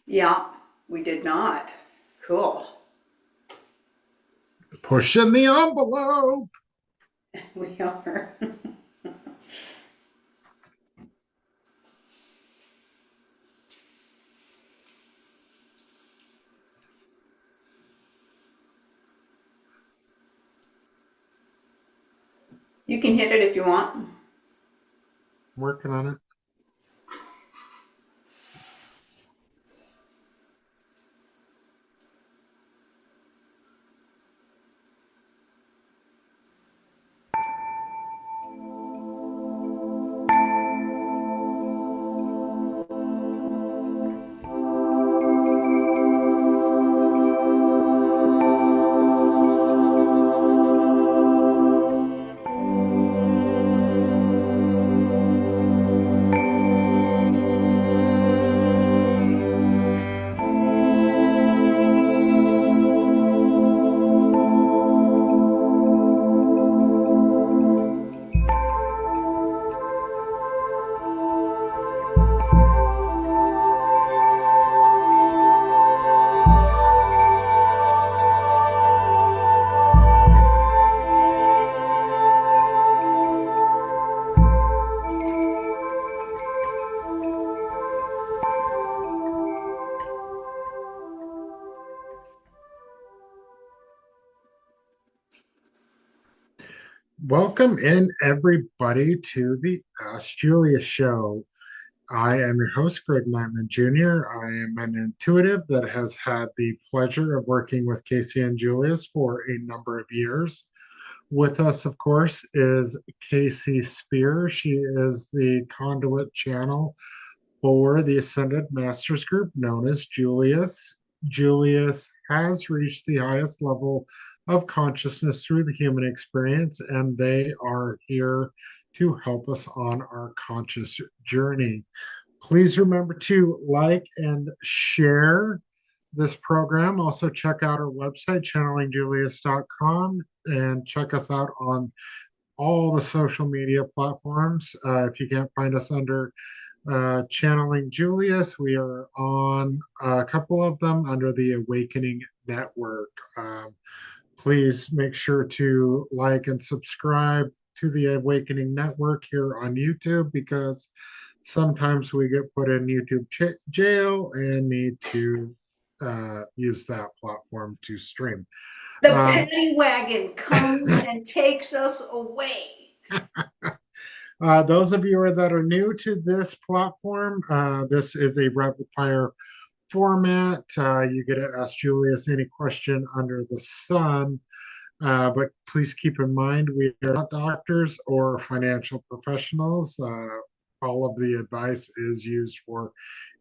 Yeah, we did not. Cool. Pushing the envelope. We are. You can hit it if you want. Working on it. Welcome in, everybody, to the Ask Julius Show. I am your host, Greg Nyman Jr. I am an intuitive that has had the pleasure of working with Kasey and Julius for a number of years. With us, of course, is Kasey Speer. She is the conduit channel for the Ascended Masters Group known as Julius. Julius has reached the highest level of consciousness through the human experience, and they are here to help us on our conscious journey. Please remember to like and share this program. Also, check out our website, channelingjulius.com, and check us out on all the social media platforms. If you can't find us under Channeling Julius, we are on a couple of them under the Awakening Network. Please make sure to like and subscribe to the Awakening Network here on YouTube, because sometimes we get put in YouTube jail and need to use that platform to stream. The Um, paddy wagon comes and takes us away. those of you that are new to this platform, this is a rapid fire format. You get to ask Julius any question under the sun. But please keep in mind, we are not doctors or financial professionals. All of the advice is used for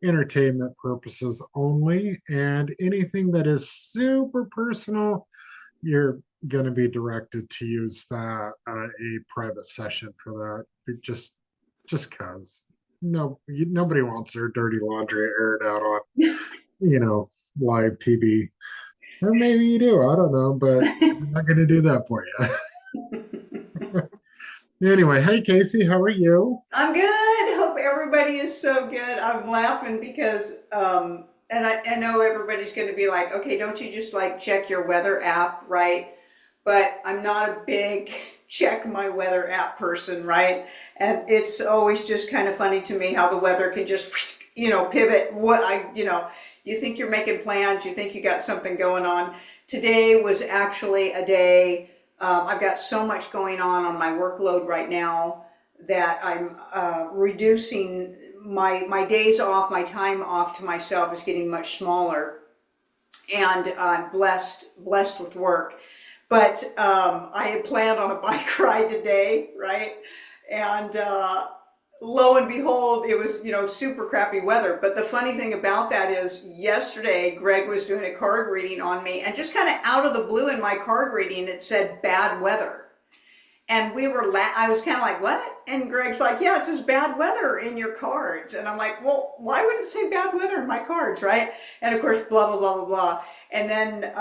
entertainment purposes only. And anything that is super personal, you're going to be directed to use that a private session for that. Just because nobody wants their dirty laundry aired out on you know live TV. Or maybe you do. I don't know, but I'm not going to do that for you. Anyway, hey Kasey, how are you? I'm good. Hope everybody is so good. I'm laughing because, and I know everybody's going to be like, okay, don't you just like check your weather app, right? But I'm not a big check my weather app person, right? And it's always just kind of funny to me how the weather can just, pivot. You think you're making plans, you think you got something going on. Today was actually a day. I've got so much going on my workload right now that I'm reducing my days off, my time off to myself is getting much smaller, and I'm blessed with work. But I had planned on a bike ride today, right? And lo and behold, it was, super crappy weather. But the funny thing about that is yesterday, Greg was doing a card reading on me, and just kind of out of the blue in my card reading, it said bad weather. And I was kind of like, what? And Greg's like, yeah, it says bad weather in your cards. And I'm like, well, why would it say bad weather in my cards, right? And of course, blah, blah, blah, blah, blah. And then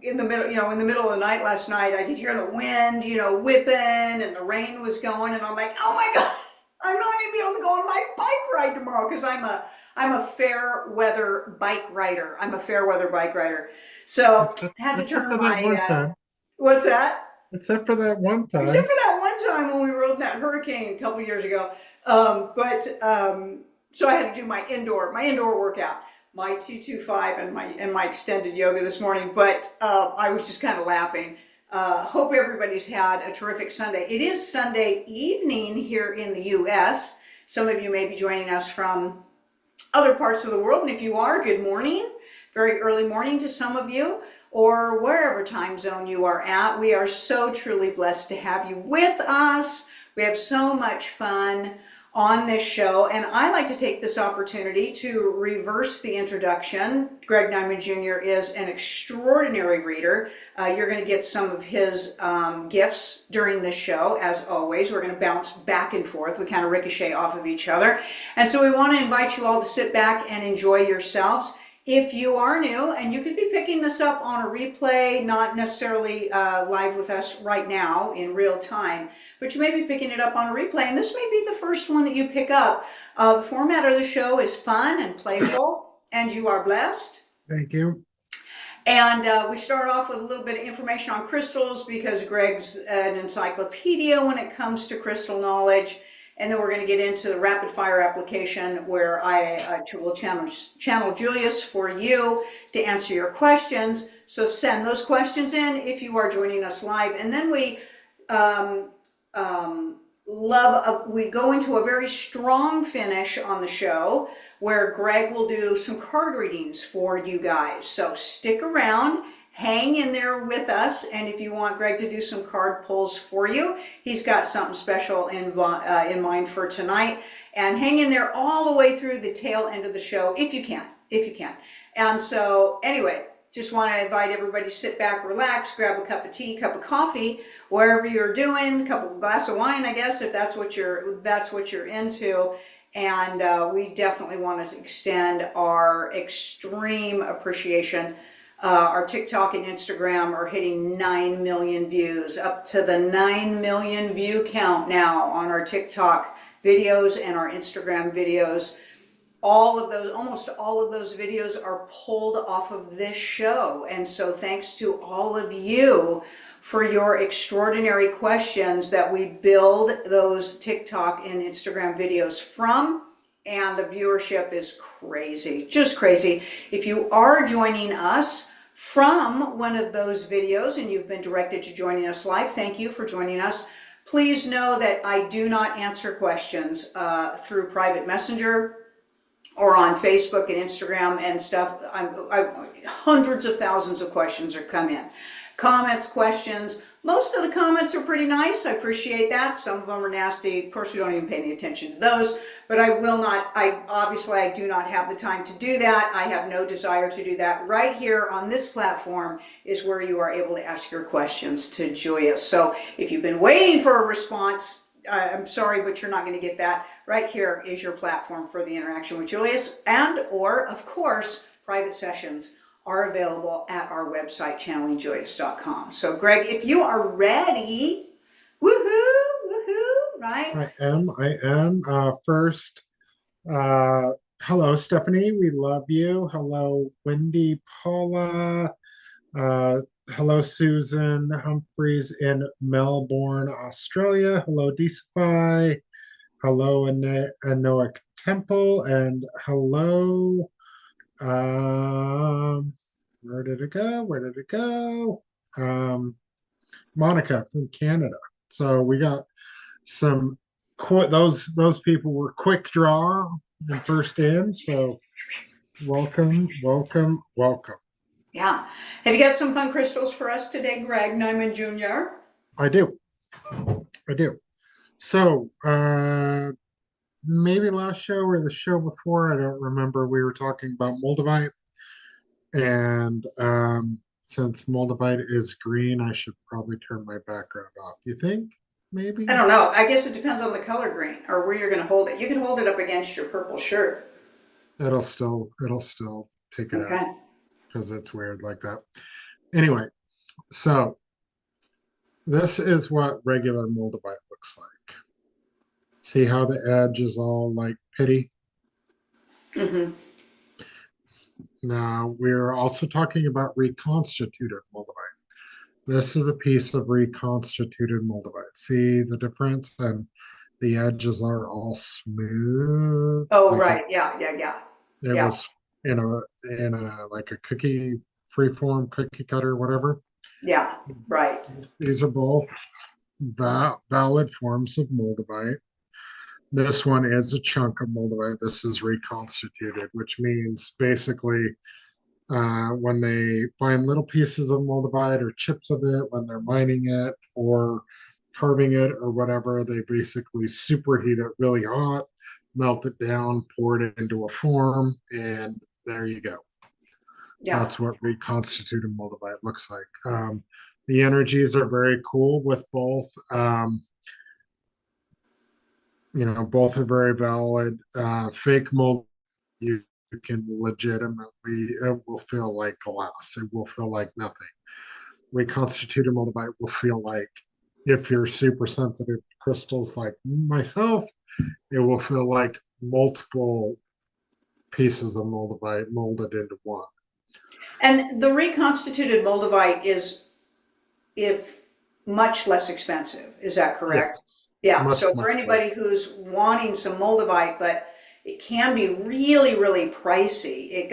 in the middle of the night last night, I could hear the wind, whipping, and the rain was going. And I'm like, oh my God, I'm not going to be able to go on my bike ride tomorrow because I'm a fair weather bike rider. I'm a fair weather bike rider. So I had to Except turn for that one my, time. what's that? Except for that one Except time. for that one time when we rode in that hurricane a couple years ago. So I had to do my indoor workout, my 225 and my extended yoga this morning. But I was just kind of laughing. Hope everybody's had a terrific Sunday. It is Sunday evening here in the U.S. Some of you may be joining us from other parts of the world. And if you are, good morning. Very early morning to some of you, or wherever time zone you are at. We are so truly blessed to have you with us. We have so much fun on this show, and I like to take this opportunity to reverse the introduction. Greg Nyman Jr. is an extraordinary reader. You're going to get some of his gifts during this show. As always, we're going to bounce back and forth. We kind of ricochet off of each other. And so we want to invite you all to sit back and enjoy yourselves. If you are new, and you could be picking this up on a replay, not necessarily live with us right now in real time, but you may be picking it up on a replay, and this may be the first one that you pick up. The format of the show is fun and playful, and you are blessed. Thank you. And we start off with a little bit of information on crystals because Greg's an encyclopedia when it comes to crystal knowledge. And then we're going to get into the rapid fire application where I will channel Julius for you to answer your questions. So send those questions in if you are joining us live. And then we we go into a very strong finish on the show where Greg will do some card readings for you guys. So stick around. Hang in there with us, and if you want Greg to do some card pulls for you, he's got something special in mind for tonight. And hang in there all the way through the tail end of the show, if you can. And so, anyway, just want to invite everybody to sit back, relax, grab a cup of tea, cup of coffee, wherever you're doing, glass of wine, I guess, if that's what you're into. And we definitely want to extend our extreme appreciation. Our TikTok and Instagram are hitting 9 million views, up to the 9 million view count now on our TikTok videos and our Instagram videos. Almost all of those videos are pulled off of this show. And so thanks to all of you for your extraordinary questions that we build those TikTok and Instagram videos from. And the viewership is crazy, just crazy. If you are joining us from one of those videos and you've been directed to joining us live, thank you for joining us. Please know that I do not answer questions through private messenger or on Facebook and Instagram and stuff. Hundreds of thousands of questions are come in. Comments, questions. Most of the comments are pretty nice. I appreciate that. Some of them are nasty. Of course, we don't even pay any attention to those, but I do not have the time to do that. I have no desire to do that. Right here on this platform is where you are able to ask your questions to Julius. So if you've been waiting for a response, I'm sorry, but you're not going to get that. Right here is your platform for the interaction with Julius, or, of course, private sessions are available at our website, channelingjulius.com. So, Greg, if you are ready, woohoo, right? I am. First, hello, Stephanie. We love you. Hello, Wendy, Paula. Hello, Susan Humphreys in Melbourne, Australia. Hello, Decify. Hello, Anoa Temple. And hello, where did it go? Monica from Canada. So we got some those people were quick draw and first in. So welcome. Yeah. Have you got some fun crystals for us today, Greg Nyman Jr.? I do. So maybe last show or the show before, I don't remember, we were talking about moldavite. And since moldavite is green, I should probably turn my background off. You think? Maybe? I don't know. I guess it depends on the color green or where you're going to hold it. You can hold it up against your purple shirt. It'll still take it out Okay. because it's weird like that. Anyway, so this is what regular moldavite looks like. See how the edge is all like pitty? Hmm. Now, we're also talking about reconstituted moldavite. This is a piece of reconstituted moldavite. See the difference? And the edges are all smooth, Oh, like right. Yeah, yeah, yeah. it Yeah, was in a like a cookie freeform cookie cutter, whatever. yeah, right. These are both valid forms of moldavite. This one is a chunk of moldavite. This is reconstituted, which means basically when they find little pieces of moldavite or chips of it when they're mining it or carving it or whatever, they basically superheat it really hot, melt it down, pour it into a form, and there you go. Yeah. That's what reconstituted moldavite looks like. The energies are very cool with both. Both are very valid. Fake mold, you, you can legitimately, it will feel like glass. It will feel like nothing. Reconstituted moldavite will feel like, if you're super sensitive to crystals like myself, it will feel like multiple pieces of moldavite molded into one. And the reconstituted moldavite is, if much less expensive, is that correct? Yes, Yeah, much, so for much anybody less. who's wanting some moldavite, but it can be really, really pricey. It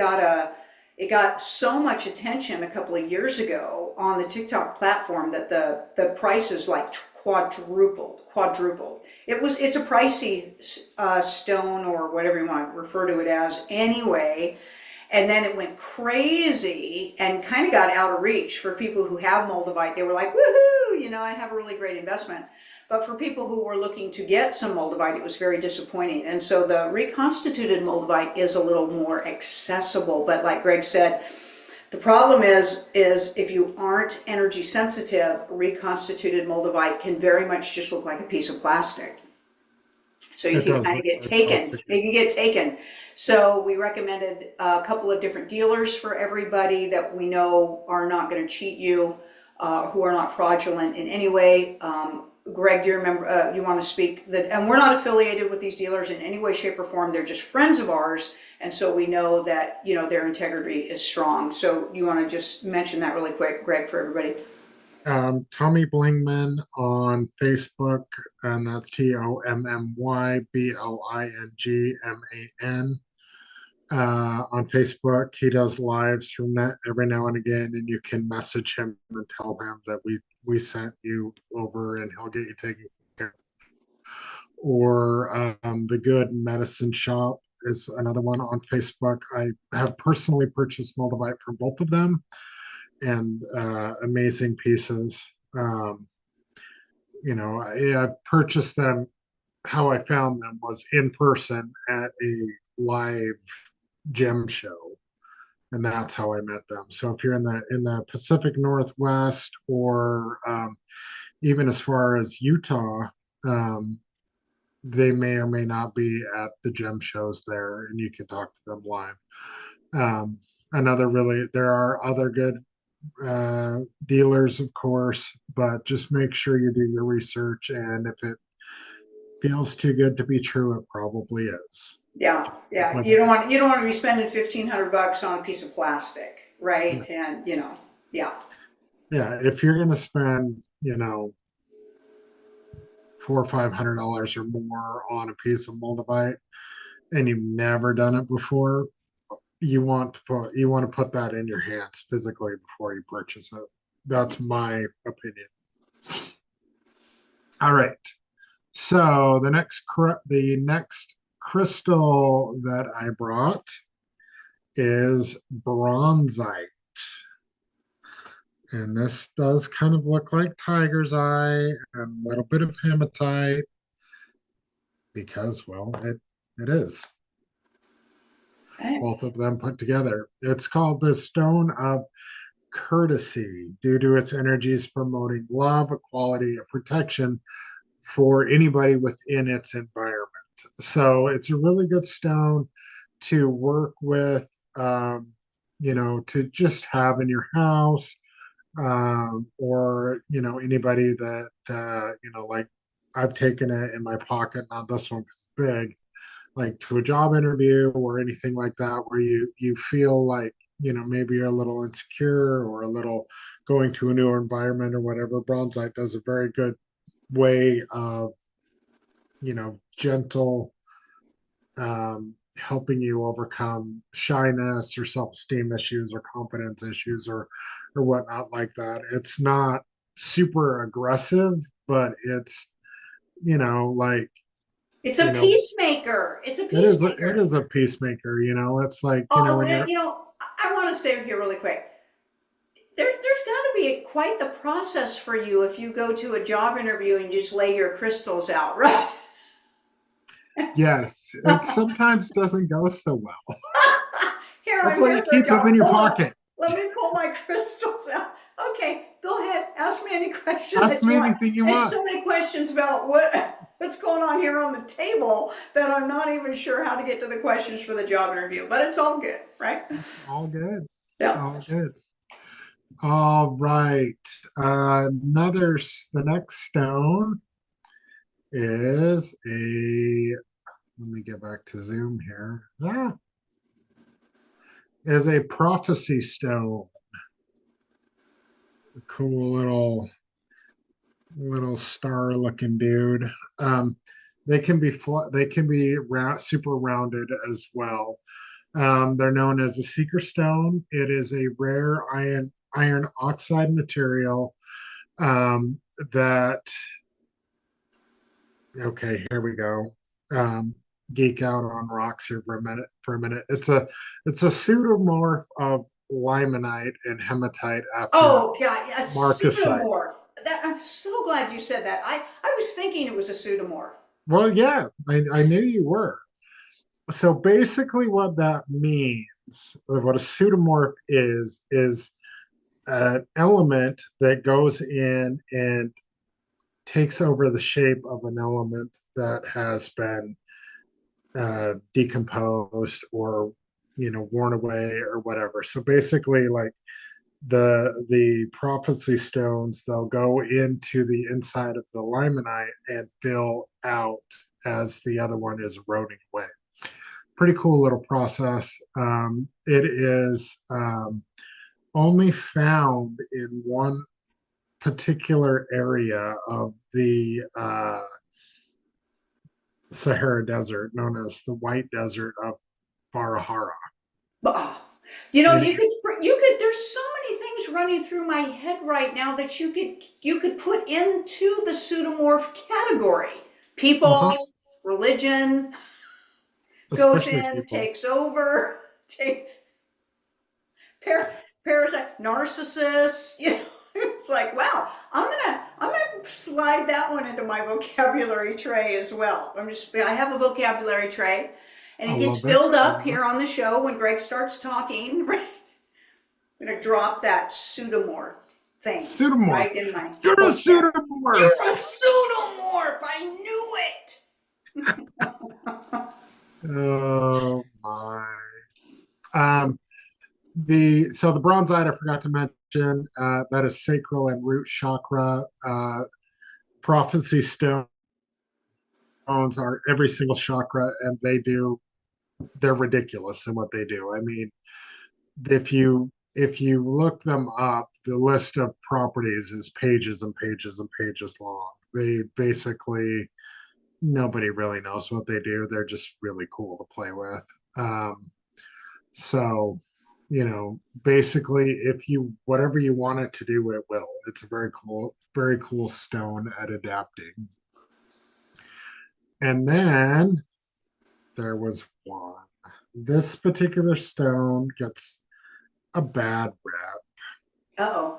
got so much attention a couple of years ago on the TikTok platform that the prices like quadrupled. It's a pricey stone, or whatever you want to refer to it as anyway. And then it went crazy and kind of got out of reach for people who have Moldavite. They were like, woohoo, I have a really great investment. But for people who were looking to get some Moldavite, it was very disappointing. And so the reconstituted Moldavite is a little more accessible. But like Greg said, the problem is if you aren't energy sensitive, reconstituted Moldavite can very much just look like a piece of plastic. So you It can does kind of look get like taken. plastic. You can get taken. So we recommended a couple of different dealers for everybody that we know are not going to cheat you, who are not fraudulent in any way. Greg, do you remember? You want to speak that? And we're not affiliated with these dealers in any way, shape, or form. They're just friends of ours, and so we know that their integrity is strong. So you want to just mention that really quick, Greg, for everybody? Tommy Blingman on Facebook, and that's TommyBlingman on Facebook. He does lives from that every now and again, and you can message him and tell him that we sent you over, and he'll get you taken care of. Or the Good Medicine Shop is another one on Facebook. I have personally purchased Moldavite from both of them, and amazing pieces. I purchased them. How I found them was in person at a live gem show, and that's how I met them. So if you're in the Pacific Northwest, or even as far as Utah, um, they may or may not be at the gem shows there, and you can talk to them live. Um, there are other good dealers, of course, but just make sure you do your research. And if it feels too good to be true, it probably is. Yeah, yeah. Like, You don't want to be spending $1,500 on a piece of plastic, yeah, right? And yeah, yeah, if you're going to spend, $400 or $500 or more on a piece of moldavite, and you've never done it before, you want to put that in your hands physically before you purchase it. That's my opinion. All right. So the next crystal that I brought is bronzite. And this does kind of look like tiger's eye and a little bit of hematite because, well, it is. okay. Both of them put together. It's called the Stone of Courtesy due to its energies promoting love, equality, and protection for anybody within its environment. So it's a really good stone to work with, to just have in your house, or anybody that like I've taken it in my pocket, not this one because it's big, like to a job interview or anything like that, where you feel like, maybe you're a little insecure or a little going to a newer environment or whatever, bronzite does a very good way of, gentle, helping you overcome shyness or self-esteem issues or confidence issues or whatnot like that. It's not super aggressive, but it's, like, It's a you know, peacemaker. It's a it peacemaker. is a peacemaker. It's like, Oh, when you're, I want to say here really quick. There's got to be quite the process for you if you go to a job interview and just lay your crystals out, right? yes, it sometimes doesn't go so well. Here, That's I'm why you here for a keep them job. in your Hold on. pocket. Let me pull my crystals out. Okay, go ahead. Ask me any question Ask that you me want. anything you I have want. so many questions about what's going on here on the table that I'm not even sure how to get to the questions for the job interview. But it's all good, right? It's all good. It's Yeah. all good. All right. The next stone is let me get back to Zoom here. Is a prophecy stone. A cool little star looking dude. Um, they can be super rounded as well. They're known as a seeker stone. It is a rare iron oxide material that okay, here we go. Um, Geek out on rocks here for a minute. It's a pseudomorph of limonite and hematite after Oh, God, a marcasite. pseudomorph. I'm so glad you said that. I was thinking it was a pseudomorph. Well, yeah, I knew you were. So basically, what that means, what a pseudomorph is an element that goes in and takes over the shape of an element that has been decomposed or worn away or whatever. So basically, like the prophecy stones, they'll go into the inside of the limonite and fill out as the other one is eroding away. Pretty cool little process. It is only found in one particular area of the Sahara Desert, known as the White Desert of Barahara. But, And there's so many things running through my head right now that you could put into the pseudomorph category. uh-huh, People, religion goes especially in, people. takes over, take parasite, narcissist, it's like, wow, I'm gonna slide that one into my vocabulary tray as well. I have a vocabulary tray and I it gets love it. filled I up love it. here on the show when Greg starts talking. Right? I'm gonna drop that pseudomorph thing Pseudomorph. right in my You're a vocab. pseudomorph. You're a pseudomorph. I knew it. Oh my. Um, the bronzite I forgot to mention, that is sacral and root chakra. Prophecy stones are every single chakra, and they're ridiculous in what they do. I mean, if you look them up, the list of properties is pages and pages and pages long. They basically nobody really knows what they do. They're just really cool to play with. So, basically, if you whatever you want it to do, it will. It's a very cool stone at adapting. And then there was one. This particular stone gets a bad rep, Uh-oh.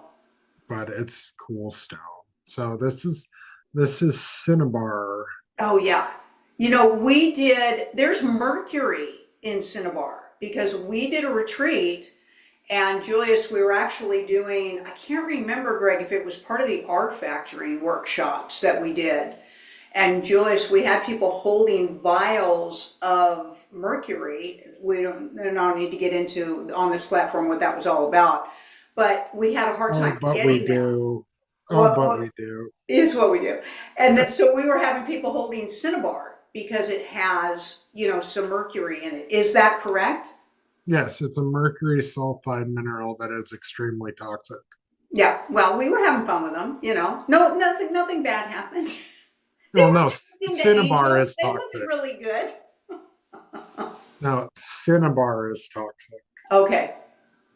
but it's cool stone. So this is cinnabar. Oh yeah. There's mercury in Cinnabar because we did a retreat and Julius, we were actually doing, I can't remember, Greg, if it was part of the art factoring workshops that we did. And Julius, we had people holding vials of mercury. We don't need to get into on this platform what that was all about, but we had a hard Oh, time but we getting them. do. Oh, What, but what we do. is what we do. And so we were having people holding cinnabar. because it has, some mercury in it. Is that correct? Yes, it's a mercury sulfide mineral that is extremely toxic. Yeah. Well, we were having fun with them, No, nothing bad happened. They Well, were no, talking to cinnabar angels. is They looked toxic. really good. No, cinnabar is toxic. Okay.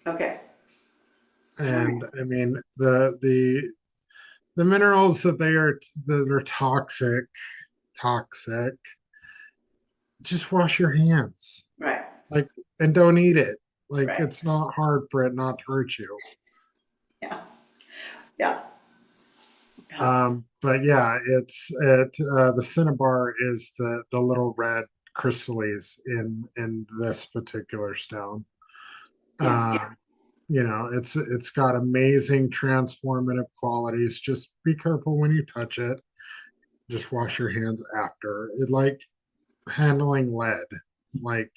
Okay. All right. And I mean the minerals that are toxic, just wash your hands. Right. Like, and don't eat it. Like, Right. it's not hard for it not to hurt you. Yeah. Yeah. Yeah. But yeah, the cinnabar is the little red crystals in this particular stone. Yeah. Uh, it's got amazing transformative qualities. Just be careful when you touch it. Just wash your hands after. It like handling lead. Like,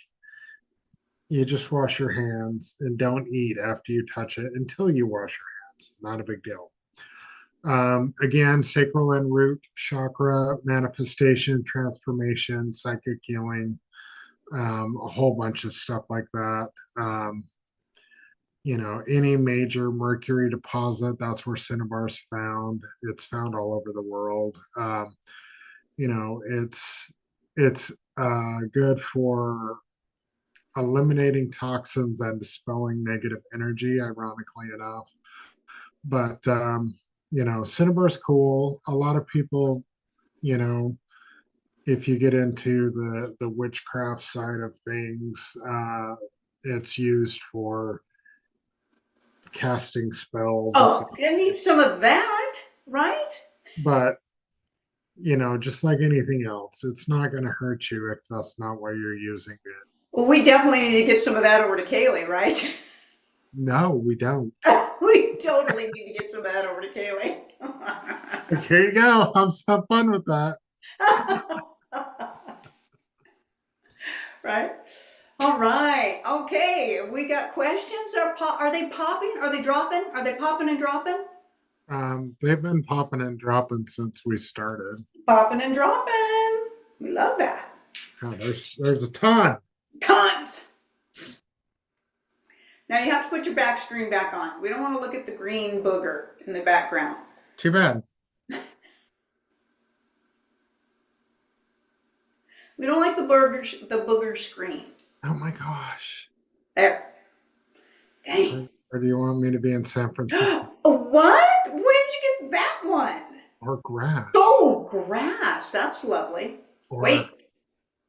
you just wash your hands and don't eat after you touch it until you wash your hands. Not a big deal. Again, sacral and root chakra manifestation, transformation, psychic healing, a whole bunch of stuff like that. Um, any major mercury deposit, that's where cinnabar's found. It's found all over the world. It's good for eliminating toxins and dispelling negative energy, ironically enough. But cinnabar's cool. A lot of people, you know, if you get into the witchcraft side of things, it's used for casting spells and Oh, things. I need some of that, right? But just like anything else, it's not going to hurt you if that's not why you're using it. Well, we definitely need to get some of that over to Kaylee, right? No, we don't. We totally need to get some of that over to Kaylee. Like, here you go. Have some fun with that. Right? All right. Okay. We got questions. Are they popping? Are they dropping? Are they popping and dropping? They've been popping and dropping since we started. Popping and dropping. We love that. Yeah, there's a ton. Tons. Now you have to put your back screen back on. We don't want to look at the green booger in the background. Too bad. We don't like the booger screen. Oh my gosh. There. Dang. Or do you want me to be in San Francisco What? Where'd you get that one? or grass? Oh, grass. That's lovely. Or Wait,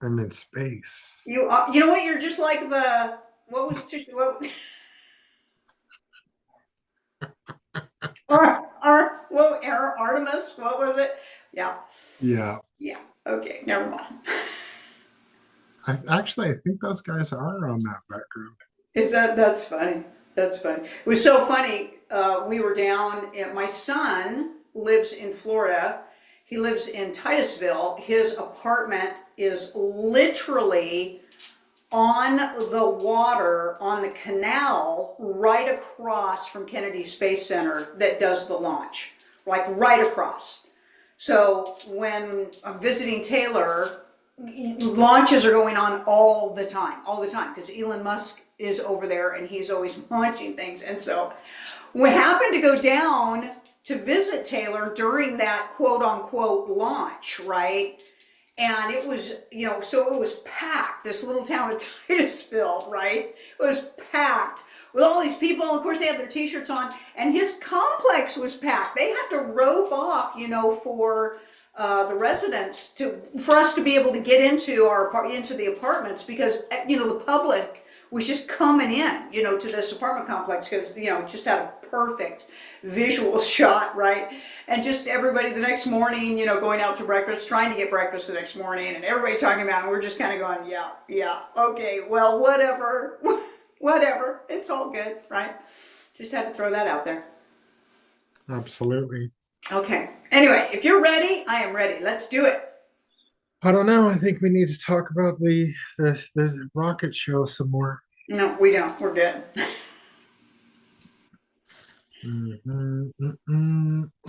I'm in space. you know what? You're just like the what was what Artemis? What was it? Yeah, Yeah. yeah. Okay, never mind. I think those guys are on that background. That's funny? That's funny. It was so funny. We were down. My son lives in Florida. He lives in Titusville. His apartment is literally on the water, on the canal right across from Kennedy Space Center that does the launch, like right across. So when I'm visiting Taylor, launches are going on all the time, because Elon Musk is over there and he's always launching things. And so we happened to go down to visit Taylor during that quote unquote launch, right? And it was, so it was packed, this little town of Titusville, right? It was packed with all these people. Of course, they had their t-shirts on, and his complex was packed. They have to rope off, for the residents for us to be able to get into the apartments, because, the public was just coming in, to this apartment complex, because, just had a perfect visual shot, right? And just everybody the next morning, going out to breakfast, trying to get breakfast the next morning, and everybody talking about it, and we're just kind of going, yeah, okay, well, whatever, whatever, it's all good, right? Just had to throw that out there. Absolutely. Okay, anyway, if you're ready, I am ready. Let's do it. I don't know. I think we need to talk about the rocket show some more. No, we don't. We're good.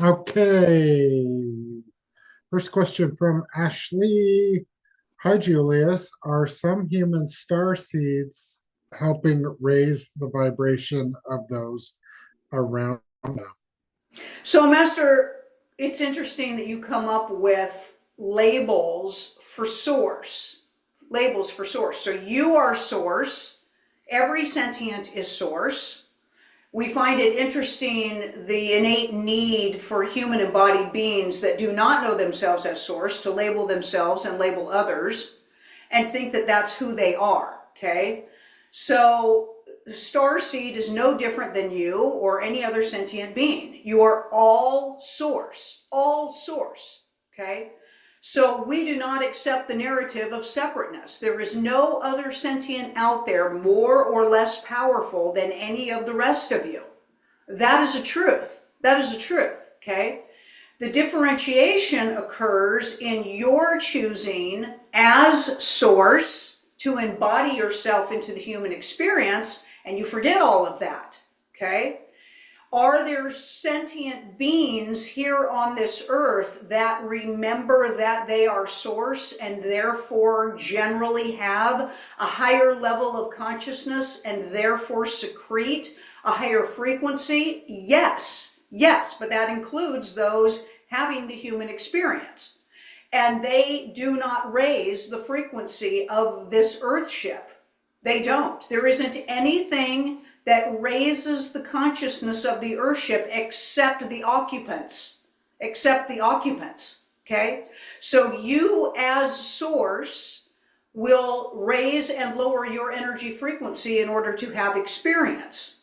Okay. First question from Ashley. Hi, Julius. Are some human star seeds helping raise the vibration of those around them? So, Master, it's interesting that you come up with labels for source. Labels for source. So, you are source. Every sentient is source. We find it interesting the innate need for human embodied beings that do not know themselves as source to label themselves and label others and think that that's who they are. Okay. So, the star seed is no different than you or any other sentient being. You are all source, all source. Okay. So we do not accept the narrative of separateness. There is no other sentient out there more or less powerful than any of the rest of you. That is a truth. That is a truth. Okay. The differentiation occurs in your choosing as source to embody yourself into the human experience, and you forget all of that, okay? Are there sentient beings here on this earth that remember that they are source and therefore generally have a higher level of consciousness and therefore secrete a higher frequency? Yes, yes, but that includes those having the human experience. And they do not raise the frequency of this earth ship. They don't. There isn't anything that raises the consciousness of the earthship except the occupants. Except the occupants. Okay? So you as source will raise and lower your energy frequency in order to have experience.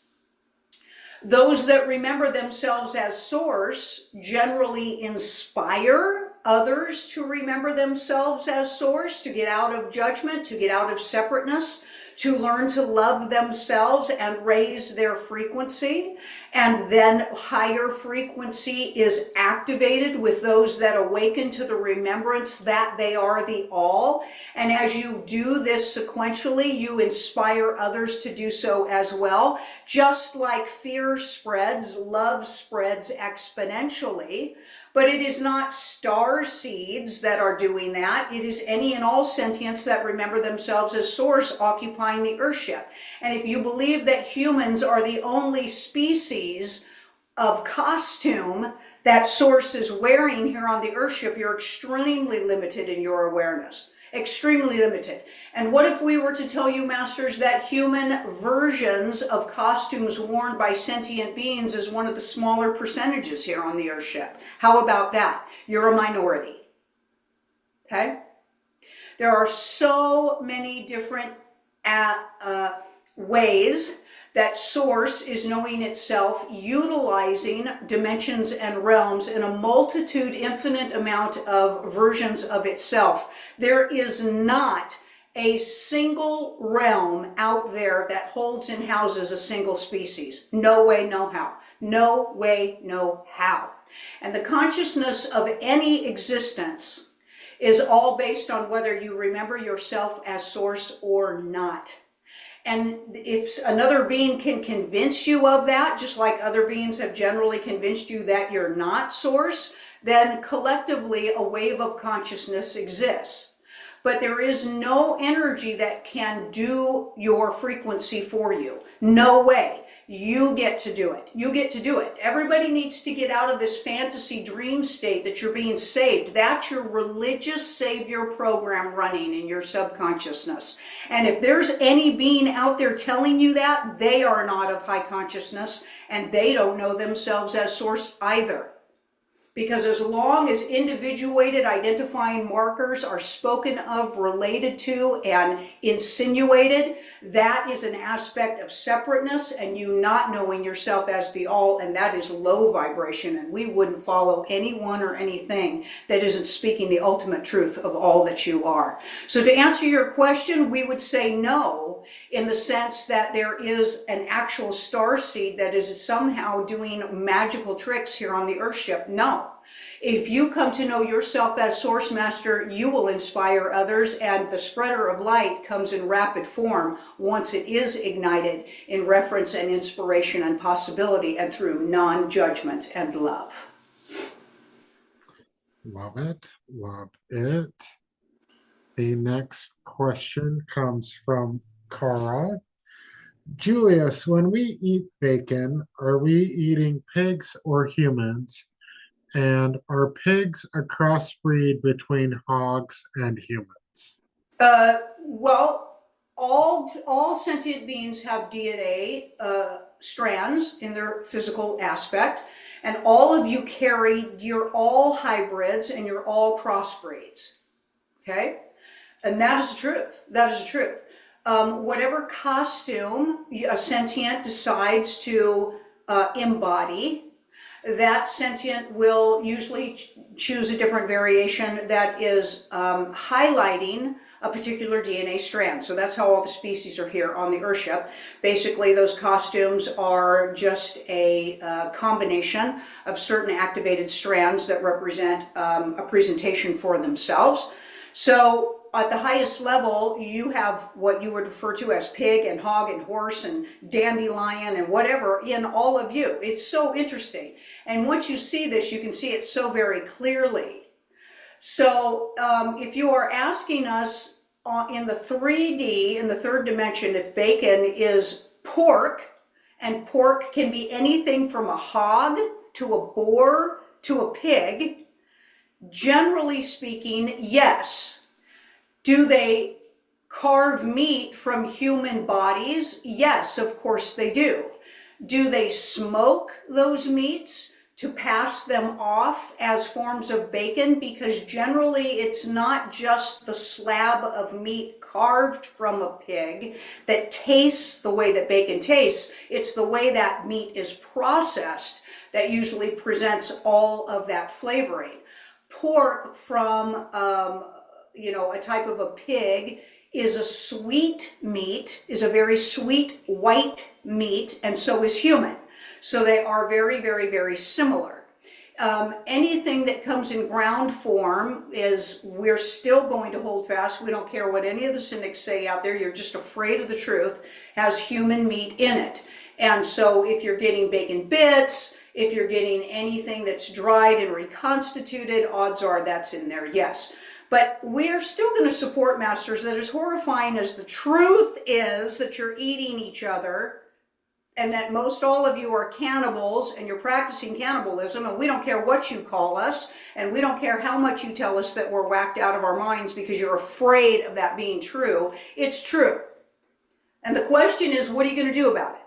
Those that remember themselves as source generally inspire others to remember themselves as source, to get out of judgment, to get out of separateness, to learn to love themselves and raise their frequency. And then higher frequency is activated with those that awaken to the remembrance that they are the all. And as you do this sequentially, you inspire others to do so as well. Just like fear spreads, love spreads exponentially. But it is not star seeds that are doing that. It is any and all sentients that remember themselves as source occupying the earthship. And if you believe that humans are the only species of costume that source is wearing here on the earthship, you're extremely limited in your awareness. Extremely limited. And what if we were to tell you, masters, that human versions of costumes worn by sentient beings is one of the smaller percentages here on the earthship? How about that? You're a minority. Okay? There are so many different ways that source is knowing itself, utilizing dimensions and realms in a multitude, infinite amount of versions of itself. There is not a single realm out there that holds and houses a single species. No way, no how. No way, no how. And the consciousness of any existence is all based on whether you remember yourself as source or not. And if another being can convince you of that, just like other beings have generally convinced you that you're not source, then collectively a wave of consciousness exists. But there is no energy that can do your frequency for you. No way. You get to do it. You get to do it. Everybody needs to get out of this fantasy dream state that you're being saved. That's your religious savior program running in your subconsciousness. And if there's any being out there telling you that, they are not of high consciousness and they don't know themselves as source either. Because as long as individuated identifying markers are spoken of, related to, and insinuated, that is an aspect of separateness and you not knowing yourself as the all, and that is low vibration, and we wouldn't follow anyone or anything that isn't speaking the ultimate truth of all that you are. So to answer your question, we would say no, in the sense that there is an actual star seed that is somehow doing magical tricks here on the earthship. No. If you come to know yourself as source, master, you will inspire others, and the spreader of light comes in rapid form once it is ignited in reference and inspiration and possibility and through non-judgment and love. Love it. Love it. The next question comes from Carl. Julius, when we eat bacon, are we eating pigs or humans? And are pigs a crossbreed between hogs and humans? Well, all sentient beings have DNA strands in their physical aspect, and all of you carry. You're all hybrids, and you're all crossbreeds. Okay, and that is the truth. That is the truth. Whatever costume a sentient decides to embody, that sentient will usually choose a different variation that is highlighting a particular DNA strand. So that's how all the species are here on the Earthship. Basically, those costumes are just a combination of certain activated strands that represent a presentation for themselves. So at the highest level, you have what you would refer to as pig and hog and horse and dandelion and whatever in all of you. It's so interesting. And once you see this, you can see it so very clearly. So if you are asking us in the 3D, in the third dimension, if bacon is pork, and pork can be anything from a hog to a boar to a pig, generally speaking, yes. Do they carve meat from human bodies? Yes, of course they do. Do they smoke those meats to pass them off as forms of bacon? Because generally it's not just the slab of meat carved from a pig that tastes the way that bacon tastes. It's the way that meat is processed that usually presents all of that flavoring. Pork from a type of a pig is a sweet meat, is a very sweet white meat, and so is human. So they are very, very, very similar. Anything that comes in ground form is, we're still going to hold fast. We don't care what any of the cynics say out there. You're just afraid of the truth. Has human meat in it. And so if you're getting bacon bits, if you're getting anything that's dried and reconstituted, odds are that's in there, yes. But we're still going to support, masters, that as horrifying as the truth is that you're eating each other and that most all of you are cannibals and you're practicing cannibalism, and we don't care what you call us, and we don't care how much you tell us that we're whacked out of our minds because you're afraid of that being true. It's true. And the question is, what are you going to do about it?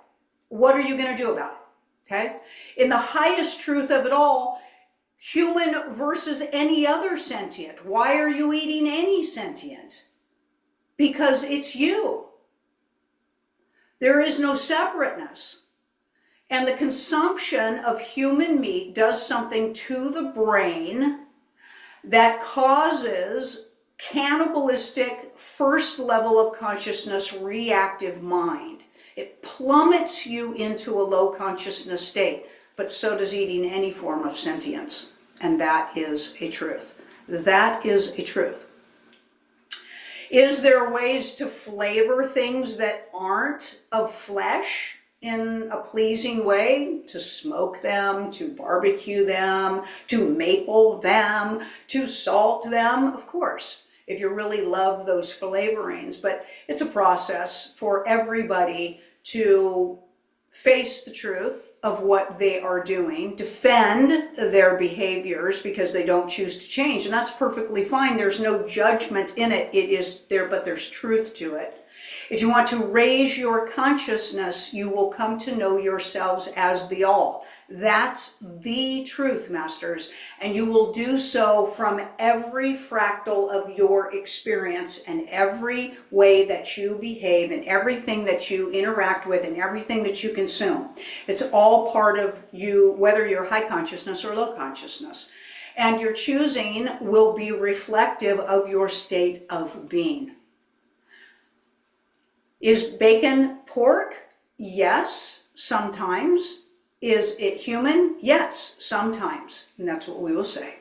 What are you going to do about it? Okay? In the highest truth of it all, human versus any other sentient. Why are you eating any sentient? Because it's you. There is no separateness. And the consumption of human meat does something to the brain that causes cannibalistic first level of consciousness reactive mind. It plummets you into a low consciousness state, but so does eating any form of sentience. And that is a truth. That is a truth. Is there ways to flavor things that aren't of flesh in a pleasing way? To smoke them, to barbecue them, to maple them, to salt them? Of course, if you really love those flavorings. But it's a process for everybody to face the truth of what they are doing, defend their behaviors because they don't choose to change, and that's perfectly fine. There's no judgment in it. It is there, but there's truth to it. If you want to raise your consciousness, you will come to know yourselves as the all. That's the truth, masters, and you will do so from every fractal of your experience and every way that you behave and everything that you interact with and everything that you consume. It's all part of you, whether you're high consciousness or low consciousness. And your choosing will be reflective of your state of being. Is bacon pork? Yes, sometimes. Is it human? Yes, sometimes. And that's what we will say.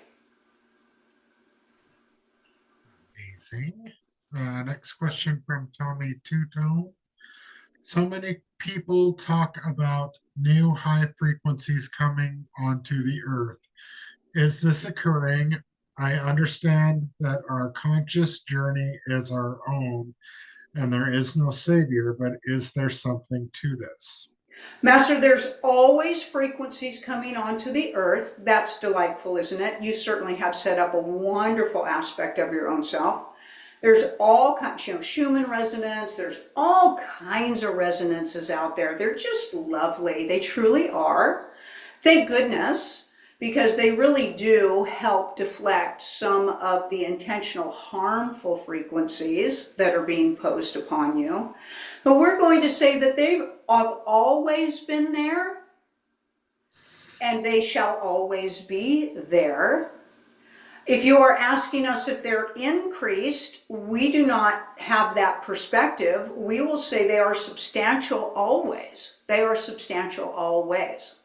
Amazing. Next question from Tommy Tuto. So many people talk about new high frequencies coming onto the earth. Is this occurring I understand that our conscious journey is our own and there is no savior, but is there something to this? Master, there's always frequencies coming onto the earth. That's delightful, isn't it? You certainly have set up a wonderful aspect of your own self. There's all kinds, Schumann resonance. There's all kinds of resonances out there. They're just lovely. They truly are. Thank goodness, because they really do help deflect some of the intentional harmful frequencies that are being posed upon you. But we're going to say that they've always been there, and they shall always be there. If you are asking us if they're increased, we do not have that perspective. We will say they are substantial always. They are substantial always.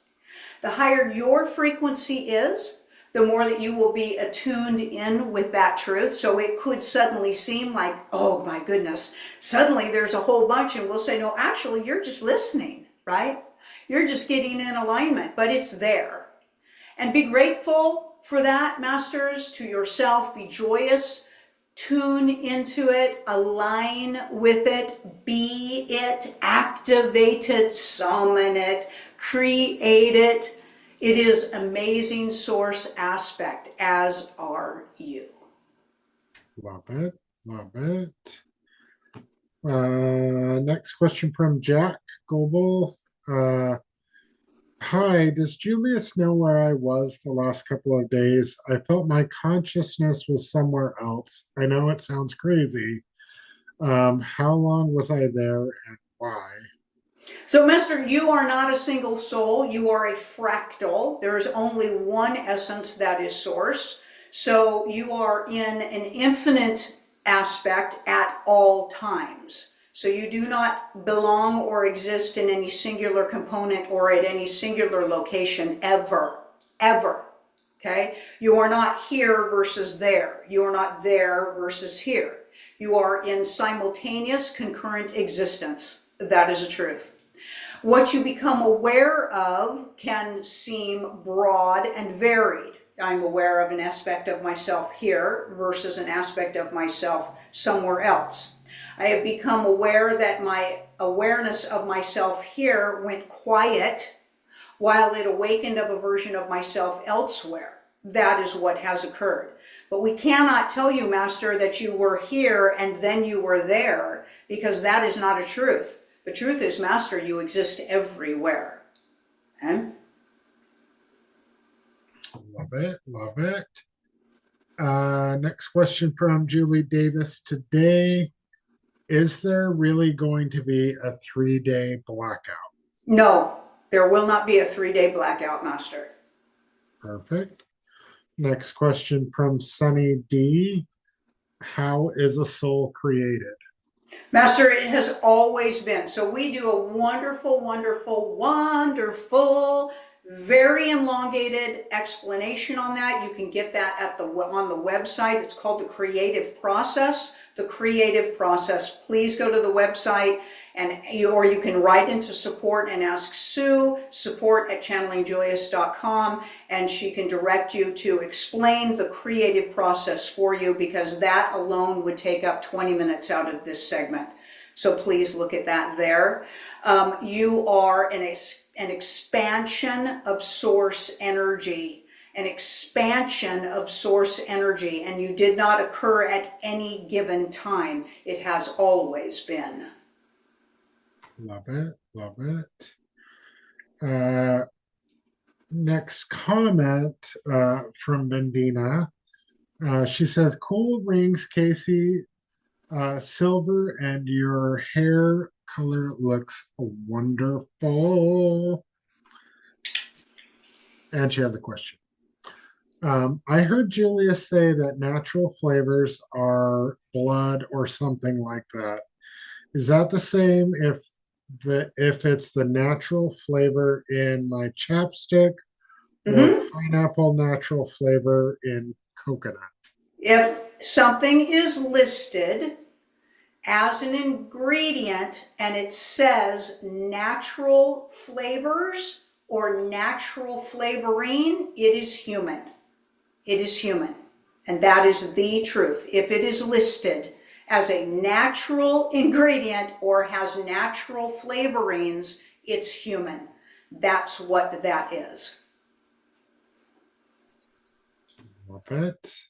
The higher your frequency is, the more that you will be attuned in with that truth. So it could suddenly seem like, oh my goodness, suddenly there's a whole bunch, and we'll say, no, actually, you're just listening, right? You're just getting in alignment, but it's there. And be grateful for that, masters, to yourself. Be joyous. Tune into it. Align with it. Be it. Activate it. Summon it. Create it. It is amazing source aspect, as are you. Love it. Love it. Next question from Jack Goebel. Hi, does Julius know where I was the last couple of days? I felt my consciousness was somewhere else. I know it sounds crazy. How long was I there and why? So, Master, you are not a single soul. You are a fractal. There is only one essence, that is source. So you are in an infinite aspect at all times. So you do not belong or exist in any singular component or at any singular location ever, ever. Okay? You are not here versus there. You are not there versus here. You are in simultaneous concurrent existence. That is a truth. What you become aware of can seem broad and varied. I'm aware of an aspect of myself here versus an aspect of myself somewhere else. I have become aware that my awareness of myself here went quiet while it awakened of a version of myself elsewhere. That is what has occurred. But we cannot tell you, Master, that you were here and then you were there, because that is not a truth. The truth is, Master, you exist everywhere. And Love it. Love it. Next question from Julie Davis today. Is there really going to be a 3-day blackout? no, there will not be a 3-day blackout, Master. Perfect. Next question from Sunny D. How is a soul created? Master, it has always been. So we do a wonderful, wonderful, wonderful, very elongated explanation on that. You can get that at on the website. It's called The Creative Process. The Creative Process. Please go to the website, or you can write into support and ask Sue, support@channelingjulius.com, and she can direct you to explain the creative process for you, because that alone would take up 20 minutes out of this segment. So please look at that there. You are an expansion of source energy. An expansion of source energy, and you did not occur at any given time. It has always been. Love it. Love it. Next comment from Bendina. She says, cool rings, Kasey. Silver, and your hair color looks wonderful. And she has a question. I heard Julius say that natural flavors are blood or something like that. Is that the same if it's the natural flavor in my chapstick or pineapple natural flavor in coconut? If something is listed as an ingredient and it says natural flavors or natural flavoring, it is human. It is human. And that is the truth. If it is listed as a natural ingredient or has natural flavorings, it's human. That's what that is. Love it.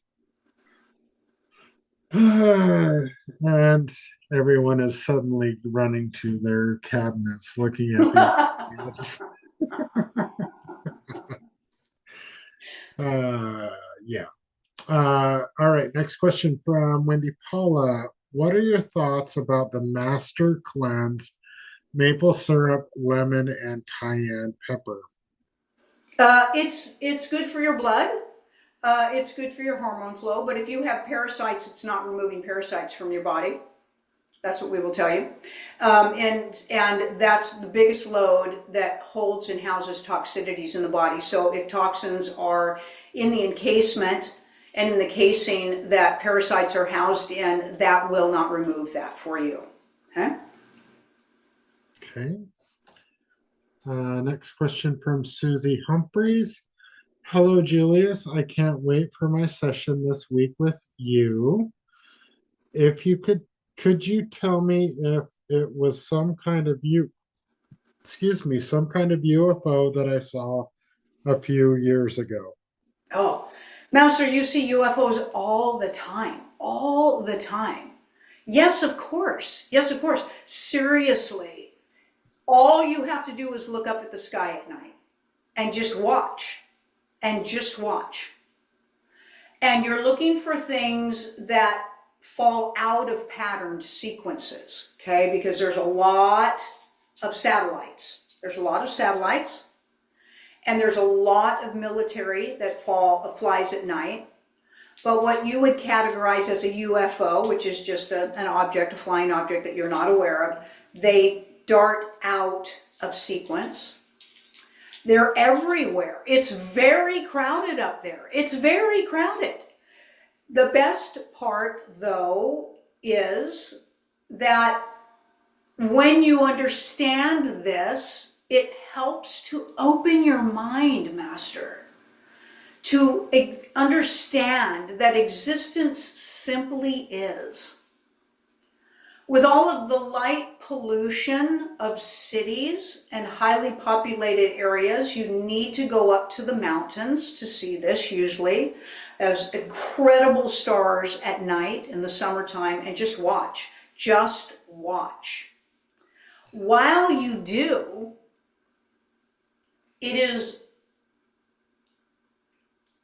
And everyone is suddenly running to their cabinets looking at the ingredients. Uh, yeah. All right. Next question from Wendy Paula. What are your thoughts about the Master Cleanse maple syrup, lemon, and cayenne pepper? It's good for your blood. It's good for your hormone flow. But if you have parasites, it's not removing parasites from your body. That's what we will tell you. And that's the biggest load that holds and houses toxicities in the body. So if toxins are in the encasement and in the casing that parasites are housed in, that will not remove that for you. Okay? Okay. Next question from Susie Humphreys. Hello, Julius. I can't wait for my session this week with you. If you could you tell me if it was some kind of some kind of UFO that I saw a few years ago? Oh, Master, you see UFOs all the time. All the time. Yes, of course. Yes, of course. Seriously. All you have to do is look up at the sky at night and just watch. And just watch. And you're looking for things that fall out of patterned sequences, okay? Because there's a lot of satellites. There's a lot of satellites, and there's a lot of military that flies at night. But what you would categorize as a UFO, which is just an object, a flying object that you're not aware of, they dart out of sequence. They're everywhere. It's very crowded up there. It's very crowded. The best part, though, is that when you understand this, it helps to open your mind, Master, to understand that existence simply is. With all of the light pollution of cities and highly populated areas, you need to go up to the mountains to see this usually. There's incredible stars at night in the summertime, and just watch. Just watch. While you do, it is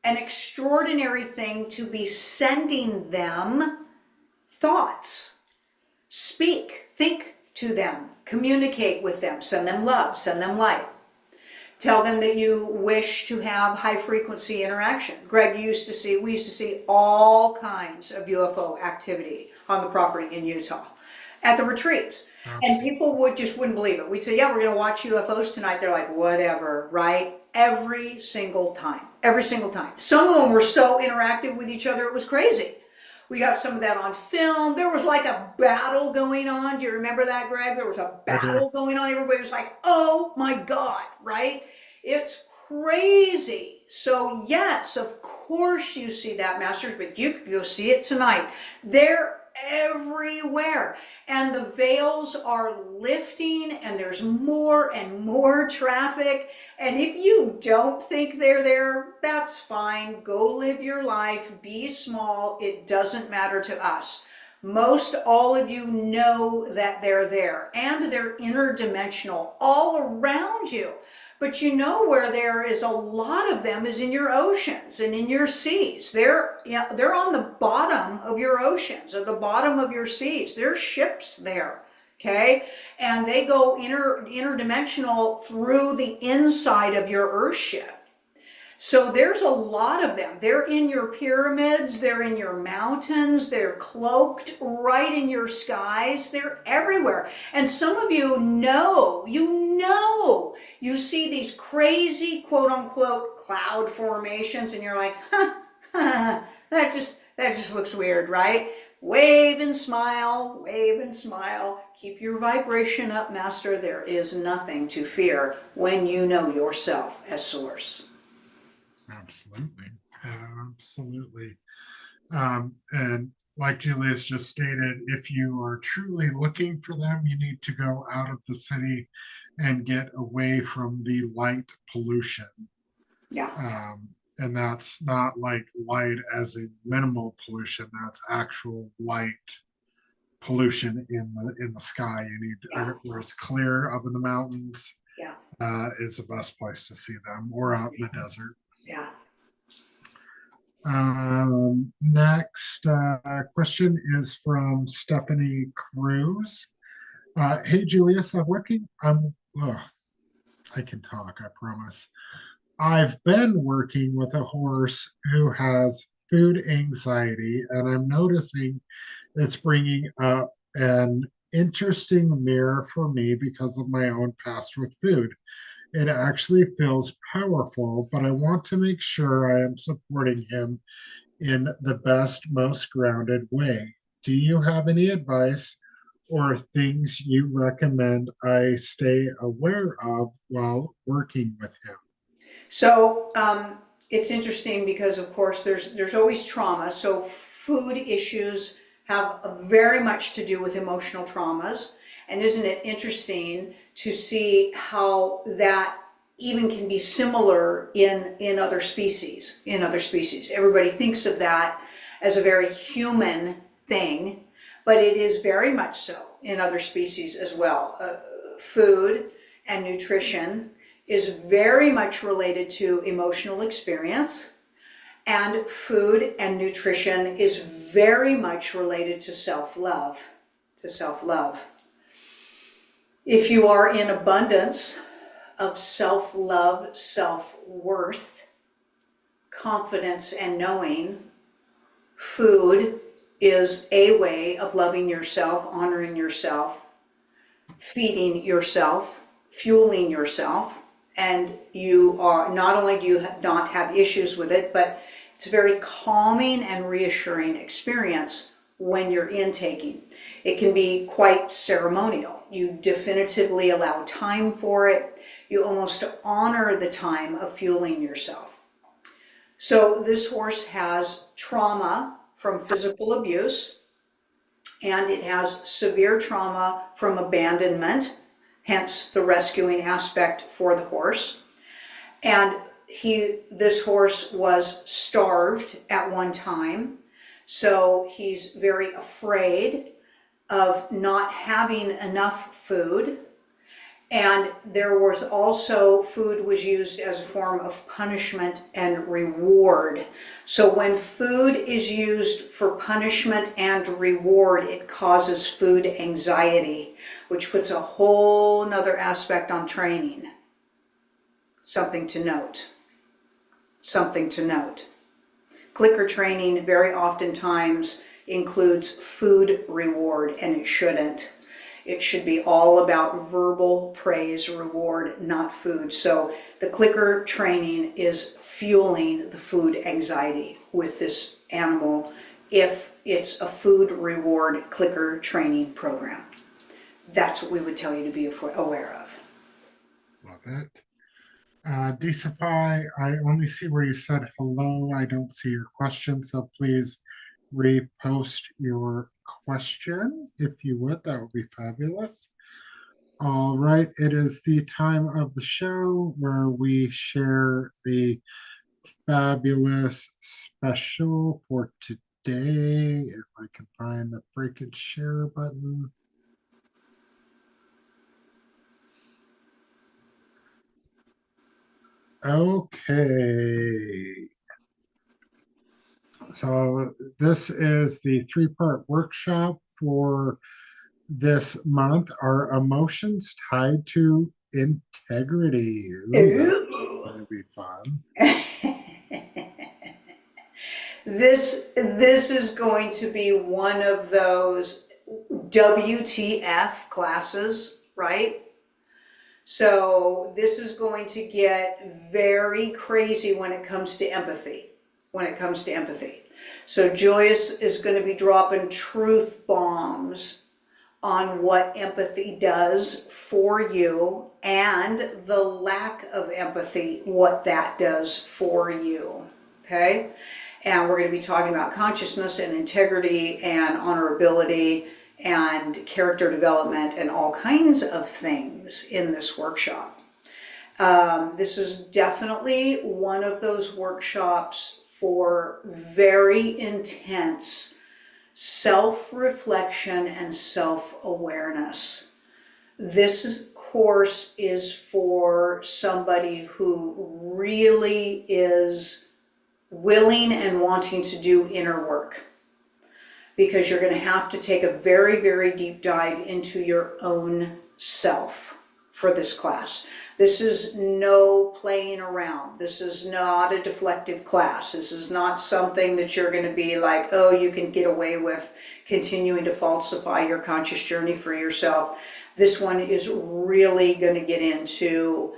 an extraordinary thing to be sending them thoughts. Speak, think to them, communicate with them, send them love, send them light. Tell them that you wish to have high frequency interaction. Greg, we used to see all kinds of UFO activity on the property in Utah at the retreats. And people wouldn't believe it. We'd say, yeah, we're going to watch UFOs tonight. They're like, whatever, right? Every single time. Every single time. Some of them were so interactive with each other, it was crazy. We got some of that on film. There was like a battle going on. Do you remember that, Greg? There was a battle going on. Everybody was like, oh my God, right? It's crazy. So yes, of course you see that, Masters, but you could go see it tonight. They're everywhere. And the veils are lifting, and there's more and more traffic. And if you don't think they're there, that's fine. Go live your life. Be small. It doesn't matter to us. Most all of you know that they're there, and they're interdimensional all around you. But you know where there is a lot of them is in your oceans and in your seas. They're on the bottom of your oceans, or the bottom of your seas. There's ships there, okay? And they go interdimensional through the inside of your Earth ship. So there's a lot of them. They're in your pyramids, they're in your mountains, they're cloaked right in your skies, they're everywhere. And some of you know, you see these crazy quote unquote cloud formations, and you're like, that just looks weird, right? Wave and smile, wave and smile. Keep your vibration up, Master. There is nothing to fear when you know yourself as source. Absolutely. Absolutely. And like Julius just stated, if you are truly looking for them, you need to go out of the city and get away from the light pollution. Yeah. And that's not like light as in minimal pollution, that's actual light pollution in the sky. You need Yeah. where it's clear up in the mountains Yeah. is the best place to see them, or out in the desert. Yeah. Next question is from Stephanie Cruz. Hey Julius, I can talk, I promise. I've been working with a horse who has food anxiety, and I'm noticing it's bringing up an interesting mirror for me because of my own past with food. It actually feels powerful, but I want to make sure I am supporting him in the best, most grounded way. Do you have any advice or things you recommend I stay aware of while working with him? So it's interesting because, of course, there's always trauma. So food issues have very much to do with emotional traumas. And isn't it interesting to see how that even can be similar in other species? In other species, everybody thinks of that as a very human thing, but it is very much so in other species as well. Food and nutrition is very much related to emotional experience, and food and nutrition is very much related to self-love, to self-love. If you are in abundance of self-love, self-worth, confidence, and knowing, food is a way of loving yourself, honoring yourself, feeding yourself, fueling yourself, and you are not only do you not have issues with it, but it's a very calming and reassuring experience when you're intaking. It can be quite ceremonial. You definitively allow time for it. You almost honor the time of fueling yourself. So this horse has trauma from physical abuse, and it has severe trauma from abandonment, hence the rescuing aspect for the horse. And this horse was starved at one time, so he's very afraid of not having enough food. And there was also, food was used as a form of punishment and reward. So when food is used for punishment and reward, it causes food anxiety, which puts a whole nother aspect on training. Something to note. Something to note. Clicker training very oftentimes includes food reward, and it shouldn't. It should be all about verbal praise, reward, not food. So the clicker training is fueling the food anxiety with this animal if it's a food reward clicker training program. That's what we would tell you to be aware of. Love it. Decify, I only see where you said hello. I don't see your question, so please repost your question if you would. That would be fabulous. All right, it is the time of the show where we share the fabulous special for today. If I can find the freaking share button. Okay. So this is the three-part workshop for this month. Are emotions tied to integrity? Ooh, that's going to be fun. This is going to be one of those WTF classes, right? So this is going to get very crazy when it comes to empathy. When it comes to empathy. So Julius is going to be dropping truth bombs on what empathy does for you and the lack of empathy, what that does for you. Okay? And we're going to be talking about consciousness and integrity and honorability and character development and all kinds of things in this workshop. This is definitely one of those workshops for very intense self-reflection and self-awareness. This course is for somebody who really is willing and wanting to do inner work, because you're going to have to take a very, very deep dive into your own self for this class. This is no playing around. This is not a deflective class. This is not something that you're going to be like, oh, you can get away with continuing to falsify your conscious journey for yourself. This one is really going to get into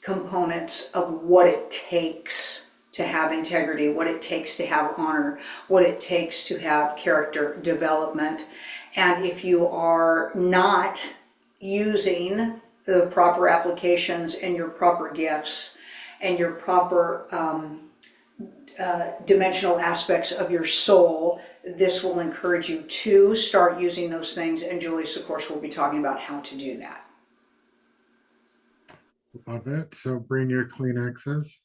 components of what it takes to have integrity, what it takes to have honor, what it takes to have character development. And if you are not using the proper applications and your proper gifts and your proper dimensional aspects of your soul, this will encourage you to start using those things. And Julius, of course, will be talking about how to do that. Love it. So bring your Kleenexes.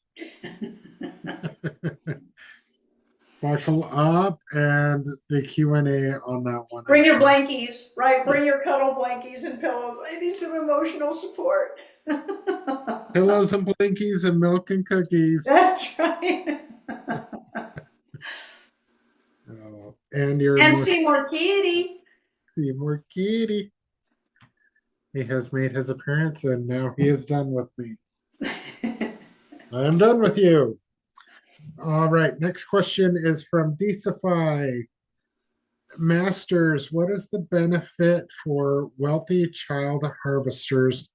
Buckle up, and the Q&A on that one. Bring your blankies, right? Bring your cuddle blankies and pillows. I need some emotional support. Pillows and blankies and milk and cookies. That's right. And Seymour Kitty. Seymour Kitty. He has made his appearance, and now he is done with me. I am done with you. All right, next question is from Decify. Masters, what is the benefit for wealthy child harvesters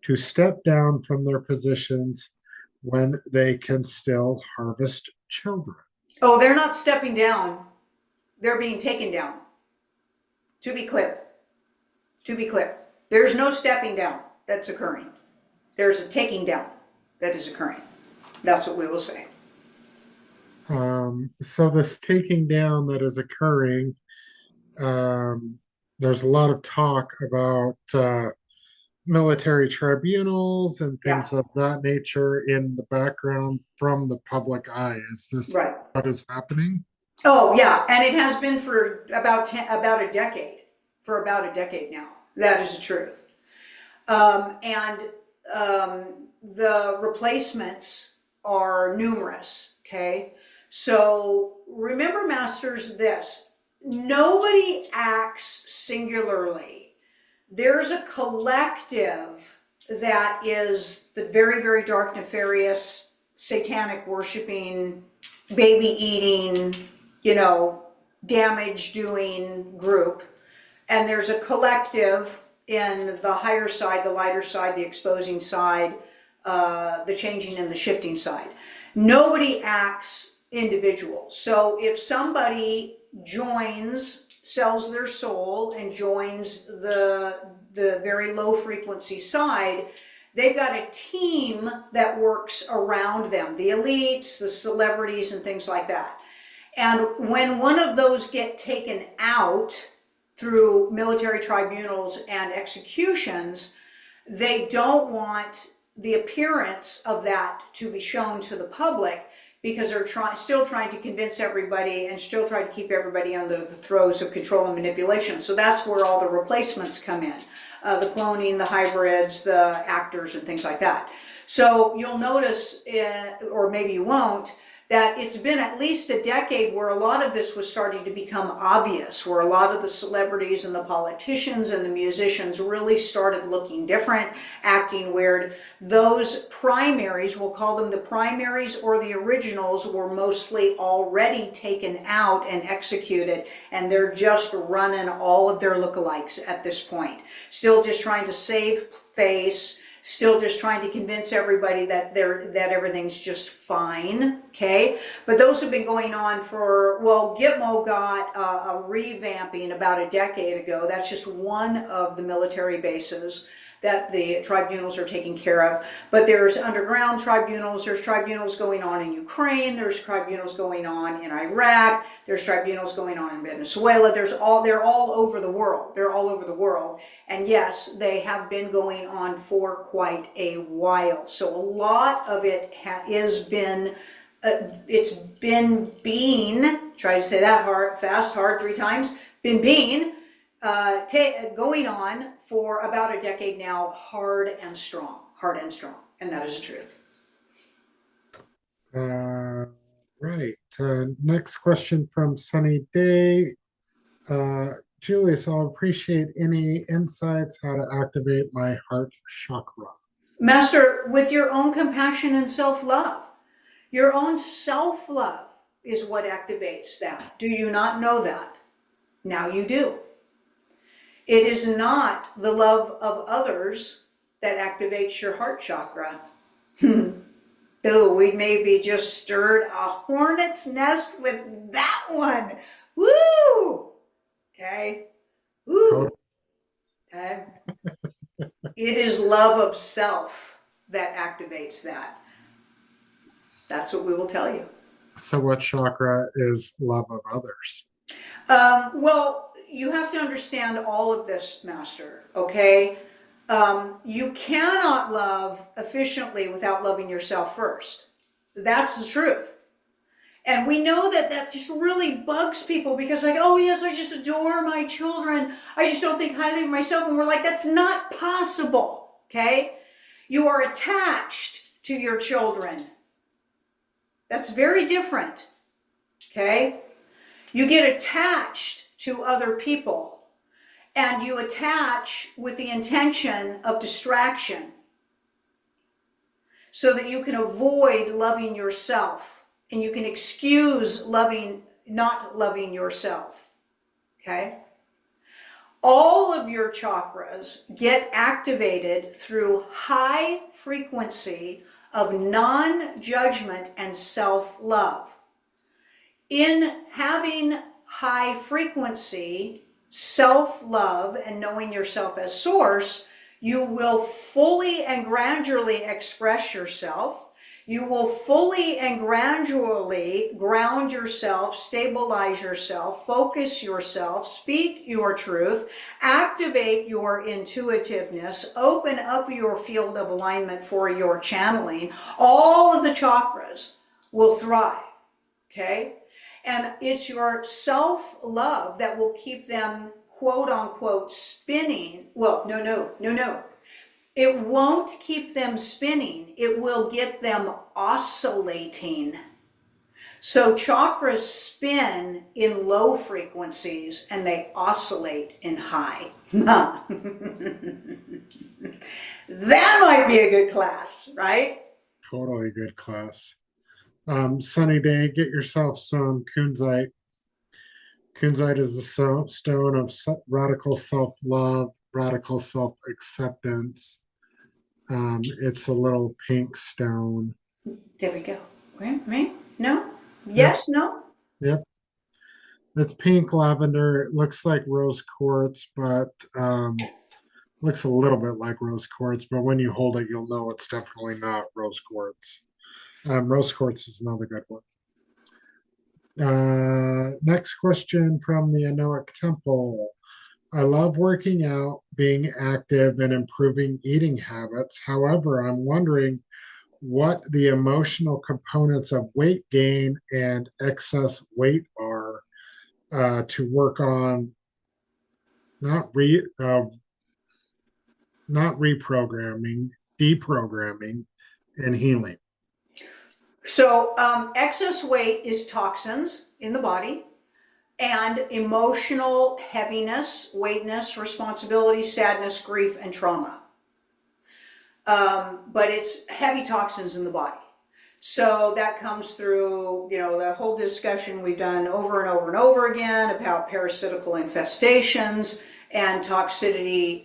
to step down from their positions when they can still harvest children? Oh, they're not stepping down. They're being taken down. To be clear. To be clear. There's no stepping down that's occurring. There's a taking down that is occurring. That's what we will say. So this taking down that is occurring, there's a lot of talk about military tribunals and things of that nature in the background from the public eye. Is this right? What is happening? Oh yeah, and it has been for about a decade. For about a decade now. That is the truth. The replacements are numerous. Okay. So remember, Masters, this, nobody acts singularly. There's a collective that is the very, very dark, nefarious, satanic worshiping, baby eating, damage doing group. And there's a collective in the higher side, the lighter side, the exposing side, the changing and the shifting side. Nobody acts individual. So if somebody sells their soul and joins the very low frequency side, they've got a team that works around them, the elites, the celebrities, and things like that. And when one of those get taken out through military tribunals and executions, they don't want the appearance of that to be shown to the public, because they're still trying to convince everybody and still trying to keep everybody under the throes of control and manipulation. So that's where all the replacements come in, the cloning, the hybrids, the actors, and things like that. So you'll notice, or maybe you won't, that it's been at least a decade where a lot of this was starting to become obvious, where a lot of the celebrities and the politicians and the musicians really started looking different, acting weird. Those primaries, we'll call them the primaries or the originals, were mostly already taken out and executed, and they're just running all of their lookalikes at this point. Still just trying to save face, still just trying to convince everybody that everything's just fine, okay? But those have been going on for, well, Gitmo got a revamping about a decade ago. That's just one of the military bases that the tribunals are taking care of. But there's underground tribunals, there's tribunals going on in Ukraine, there's tribunals going on in Iraq, there's tribunals going on in Venezuela, they're all over the world. They're all over the world. And yes, they have been going on for quite a while. So a lot of it is been it's been being, try to say that hard 3 times, being going on for about a decade now, hard and strong, and that is the truth. Right. Next question from Sunny Day. Julius, I'll appreciate any insights how to activate my heart chakra. Master, with your own compassion and self-love. Your own self-love is what activates that. Do you not know that? Now you do. It is not the love of others that activates your heart chakra. Though we maybe just stirred a hornet's nest with that one. Woo! Okay. Woo! Okay. It is love of self that activates that. That's what we will tell you. So what chakra is love of others? Well, you have to understand all of this, Master, okay? You cannot love efficiently without loving yourself first. That's the truth. And we know that just really bugs people because like, oh yes, I just adore my children. I just don't think highly of myself. And we're like, that's not possible, okay? You are attached to your children. That's very different, okay? You get attached to other people and you attach with the intention of distraction so that you can avoid loving yourself and you can excuse not loving yourself, okay? All of your chakras get activated through high frequency of non-judgment and self-love. In having high frequency self-love and knowing yourself as source, you will fully and gradually express yourself. You will fully and gradually ground yourself, stabilize yourself, focus yourself, speak your truth, activate your intuitiveness, open up your field of alignment for your channeling. All of the chakras will thrive, okay? And it's your self-love that will keep them, quote unquote, spinning. Well, no. It won't keep them spinning. It will get them oscillating. So chakras spin in low frequencies and they oscillate in high. That might be a good class, right? Totally good class. Sunny Day, get yourself some kunzite. Kunzite is the stone of radical self-love, radical self-acceptance. It's a little pink stone. There we go. Right? No? Yes, Yep. no? Yep. It's pink lavender. It looks like rose quartz, but looks a little bit like rose quartz. But when you hold it, you'll know it's definitely not rose quartz. Rose quartz is another good one. Next question from the Anoic Temple. I love working out, being active, and improving eating habits. However, I'm wondering what the emotional components of weight gain and excess weight are to work on not re not reprogramming, deprogramming, and healing. So excess weight is toxins in the body and emotional heaviness, weightness, responsibility, sadness, grief, and trauma. But it's heavy toxins in the body. So that comes through, the whole discussion we've done over and over and over again about parasitical infestations and toxicity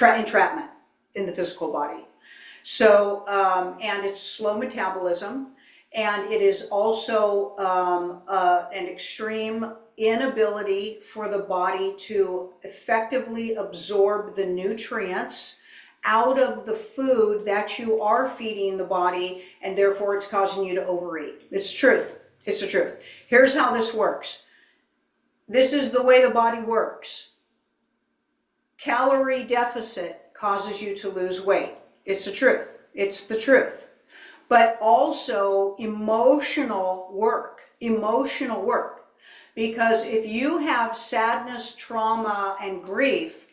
entrapment in the physical body. So, and it's slow metabolism, and it is also an extreme inability for the body to effectively absorb the nutrients out of the food that you are feeding the body, and therefore it's causing you to overeat. It's the truth. It's the truth. Here's how this works. This is the way the body works. Calorie deficit causes you to lose weight. It's the truth. It's the truth. But also emotional work. Emotional work. Because if you have sadness, trauma, and grief,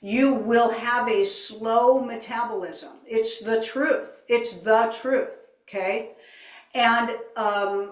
you will have a slow metabolism. It's the truth. It's the truth. Okay? And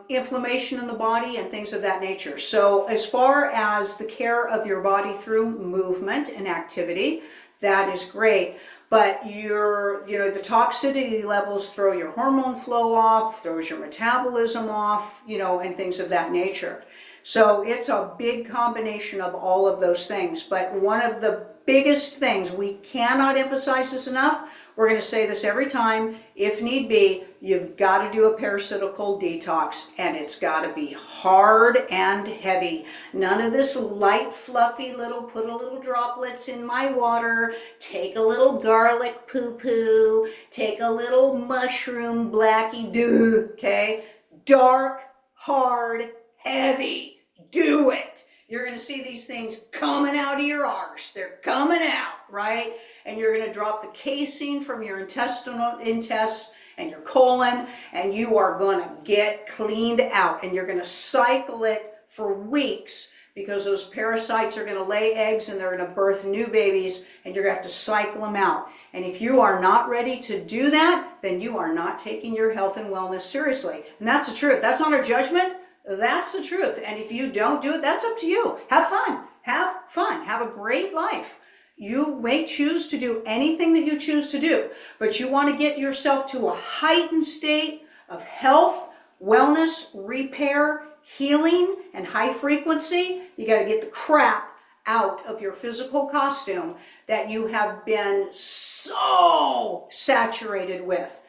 inflammation in the body and things of that nature. So as far as the care of your body through movement and activity, that is great. But the toxicity levels throw your hormone flow off, throws your metabolism off, and things of that nature. So it's a big combination of all of those things. But one of the biggest things, we cannot emphasize this enough, we're going to say this every time, if need be, you've got to do a parasitical detox, and it's got to be hard and heavy. None of this light, fluffy put a little droplets in my water, take a little garlic poo-poo, take a little mushroom blackie do, okay? Dark, hard, heavy. Do it. You're going to see these things coming out of your arse. They're coming out, right? And you're going to drop the casein from your intestinal and your colon, and you are going to get cleaned out. And you're going to cycle it for weeks, because those parasites are going to lay eggs and they're going to birth new babies, and you're going to have to cycle them out. And if you are not ready to do that, then you are not taking your health and wellness seriously. And that's the truth. That's not a judgment. That's the truth. And if you don't do it, that's up to you. Have fun. Have fun. Have a great life. You may choose to do anything that you choose to do, but you want to get yourself to a heightened state of health, wellness, repair, healing, and high frequency. You got to get the crap out of your physical costume that you have been so saturated with,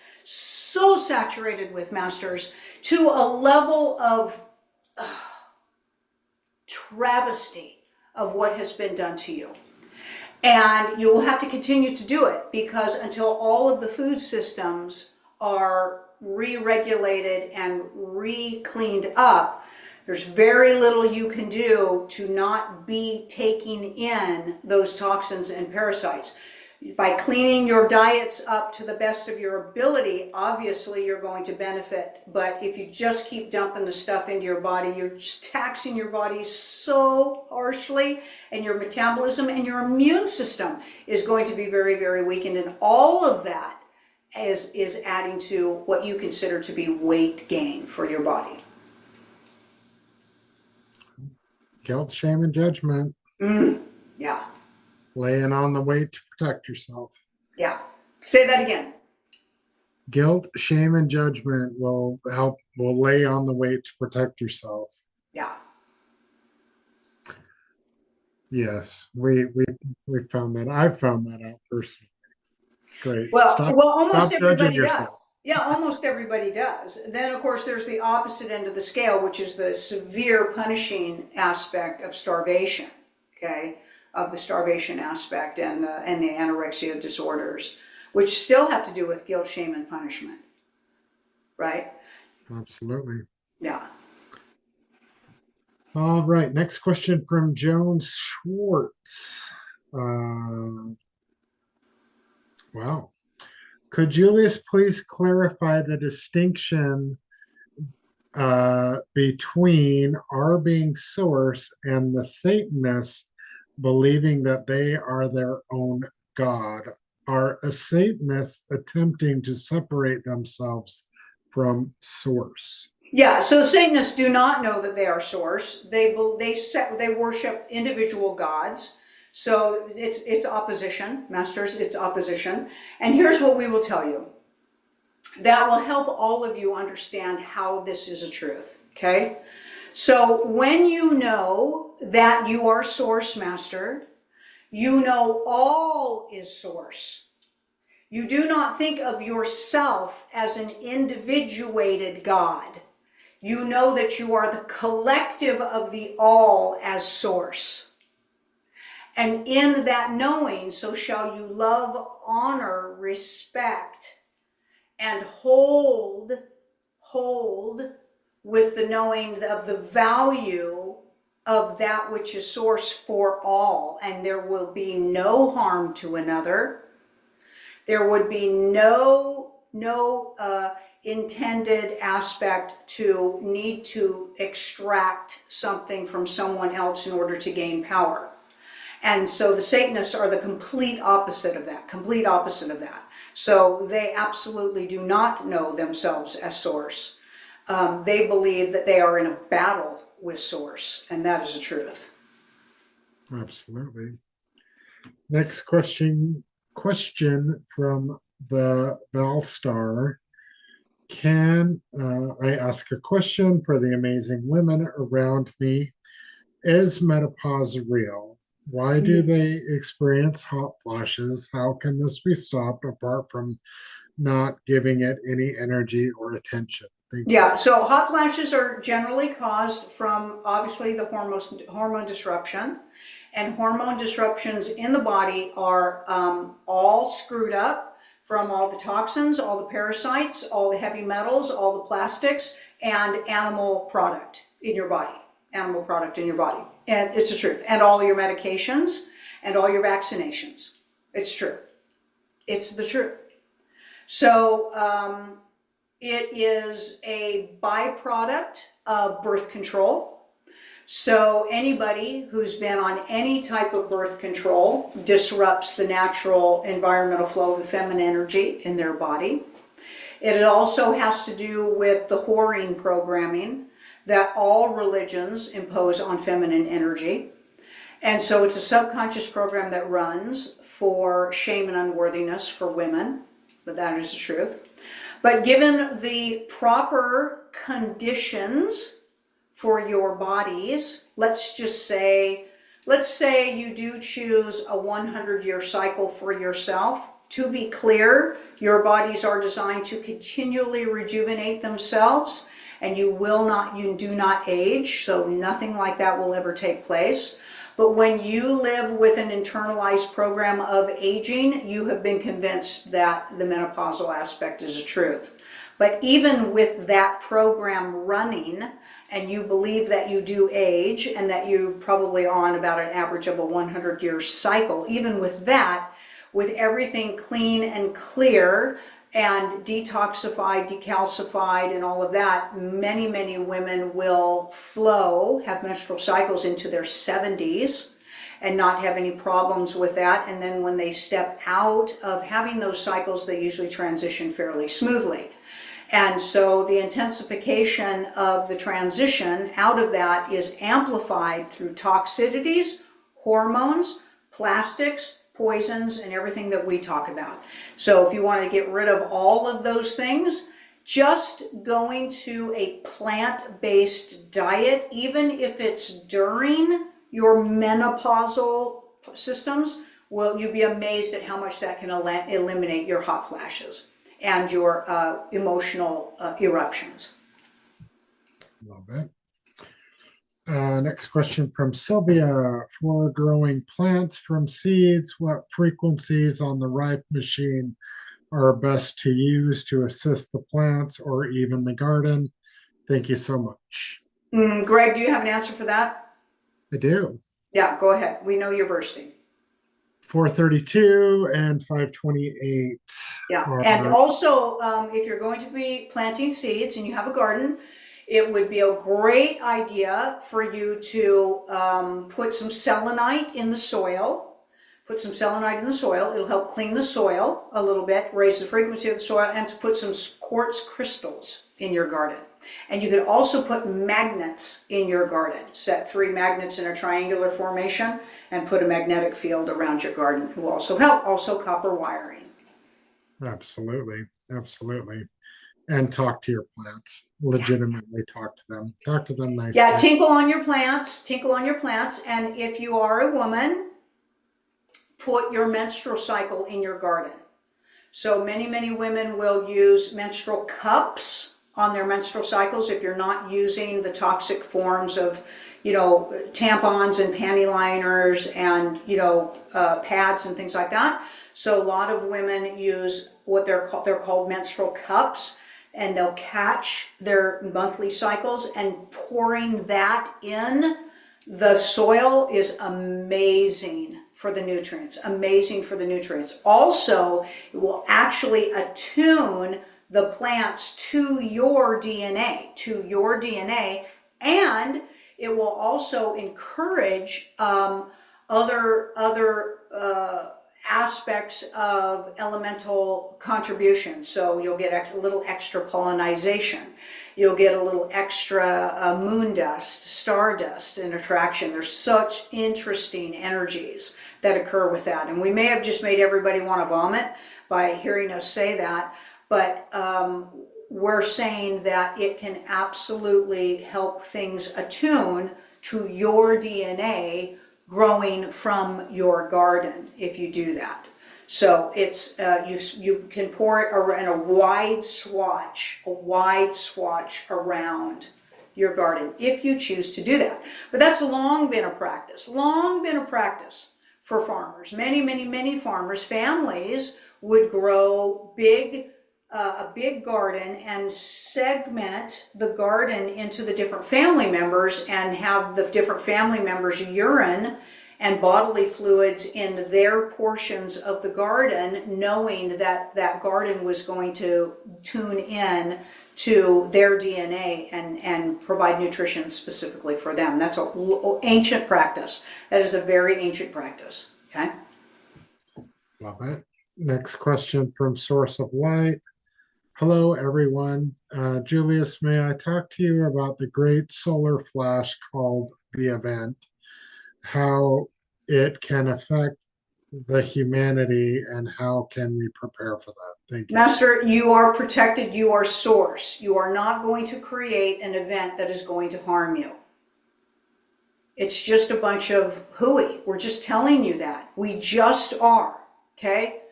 masters, to a level of travesty of what has been done to you. And you'll have to continue to do it, because until all of the food systems are re-regulated and re-cleaned up, there's very little you can do to not be taking in those toxins and parasites. By cleaning your diets up to the best of your ability, obviously you're going to benefit. But if you just keep dumping the stuff into your body, you're just taxing your body so harshly, and your metabolism and your immune system is going to be very, very weakened. And all of that is adding to what you consider to be weight gain for your body. Guilt, shame, and judgment. Yeah. Laying on the weight to protect yourself. Yeah. Say that again. Guilt, shame, and judgment will lay on the weight to protect yourself. Yeah. Yes, we found that. I found that out personally. Great. Well, almost Stop judging everybody does. yourself. Yeah, almost everybody does. Then, of course, there's the opposite end of the scale, which is the severe punishing aspect of starvation, okay, of the starvation aspect and the anorexia disorders, which still have to do with guilt, shame, and punishment, right? Absolutely. Yeah. All right, next question from Joan Schwartz. Wow. Could Julius please clarify the distinction between our being source and the Satanists believing that they are their own God? Are Satanists attempting to separate themselves from source? Yeah, so Satanists do not know that they are source. They worship individual gods. So it's opposition, masters, it's opposition. And here's what we will tell you. That will help all of you understand how this is a truth, okay? So when you know that you are source, master, you know all is source. You do not think of yourself as an individuated God. You know that you are the collective of the all as source. And in that knowing, so shall you love, honor, respect, and hold with the knowing of the value of that which is source for all. And there will be no harm to another. There would be no intended aspect to need to extract something from someone else in order to gain power. And so the Satanists are the complete opposite of that, So they absolutely do not know themselves as source. They believe that they are in a battle with source, and that is the truth. Absolutely. Next question from the Valstar. Can I ask a question for the amazing women around me? Is menopause real? Why do they experience hot flashes? How can this be stopped apart from not giving it any energy or attention? Thank you. Yeah, so hot flashes are generally caused from obviously the hormone disruption. And hormone disruptions in the body are all screwed up from all the toxins, all the parasites, all the heavy metals, all the plastics, and animal product in your body. And it's the truth. And all your medications and all your vaccinations. It's true. It's the truth. So it is a byproduct of birth control. So anybody who's been on any type of birth control disrupts the natural environmental flow of the feminine energy in their body. It also has to do with the whoring programming that all religions impose on feminine energy. And so it's a subconscious program that runs for shame and unworthiness for women, but that is the truth. But given the proper conditions for your bodies, let's say you do choose a 100-year cycle for yourself. To be clear, your bodies are designed to continually rejuvenate themselves, and you do not age, so nothing like that will ever take place. But when you live with an internalized program of aging, you have been convinced that the menopausal aspect is the truth. But even with that program running, and you believe that you do age, and that you probably are on about an average of a 100-year cycle, even with that, with everything clean and clear, and detoxified, decalcified, and all of that, many, many women will have menstrual cycles into their 70s and not have any problems with that. And then when they step out of having those cycles, they usually transition fairly smoothly. And so the intensification of the transition out of that is amplified through toxicities, hormones, plastics, poisons, and everything that we talk about. So if you want to get rid of all of those things, just going to a plant-based diet, even if it's during your menopausal systems, you'll be amazed at how much that can eliminate your hot flashes and your emotional eruptions. Love it. Next question from Sylvia. For growing plants from seeds, what frequencies on the ripe machine are best to use to assist the plants or even the garden? Thank you so much. Greg, do you have an answer for that? I do. Yeah, go ahead. We know you're bursting. 432 and 528. Yeah, and also if you're going to be planting seeds and you have a garden, it would be a great idea for you to put some selenite in the soil. It'll help clean the soil a little bit, raise the frequency of the soil, and to put some quartz crystals in your garden. And you can also put magnets in your garden. Set 3 magnets in a triangular formation and put a magnetic field around your garden. It will also help. Also copper wiring. Absolutely. And talk to your plants. Legitimately talk to them. Talk to them nicely. Yeah, tinkle on your plants. And if you are a woman, put your menstrual cycle in your garden. So many, many women will use menstrual cups on their menstrual cycles if you're not using the toxic forms of, tampons and panty liners and, pads and things like that. So a lot of women use what they're called menstrual cups, and they'll catch their monthly cycles, and pouring that in the soil is amazing for the nutrients, amazing for the nutrients. Also, it will actually attune the plants to your DNA, and it will also encourage other aspects of elemental contributions. So you'll get a little extra pollinization. You'll get a little extra moon dust, star dust in attraction. There's such interesting energies that occur with that. And we may have just made everybody want to vomit by hearing us say that, but we're saying that it can absolutely help things attune to your DNA growing from your garden if you do that. So it's you can pour it in a wide swatch around your garden if you choose to do that. But that's long been a practice for farmers. Many farmers, families would grow a big garden and segment the garden into the different family members and have the different family members' urine and bodily fluids in their portions of the garden, knowing that that garden was going to tune in to their DNA and provide nutrition specifically for them. That's an ancient practice. That is a very ancient practice. Okay? Love it. Next question from Source of Light. Hello, everyone. Julius, may I talk to you about the great solar flash called the event, how it can affect the humanity, and how can we prepare for that? Thank you. Master, you are protected. You are source. You are not going to create an event that is going to harm you. It's just a bunch of hooey. We're just telling you that. We just are. Okay?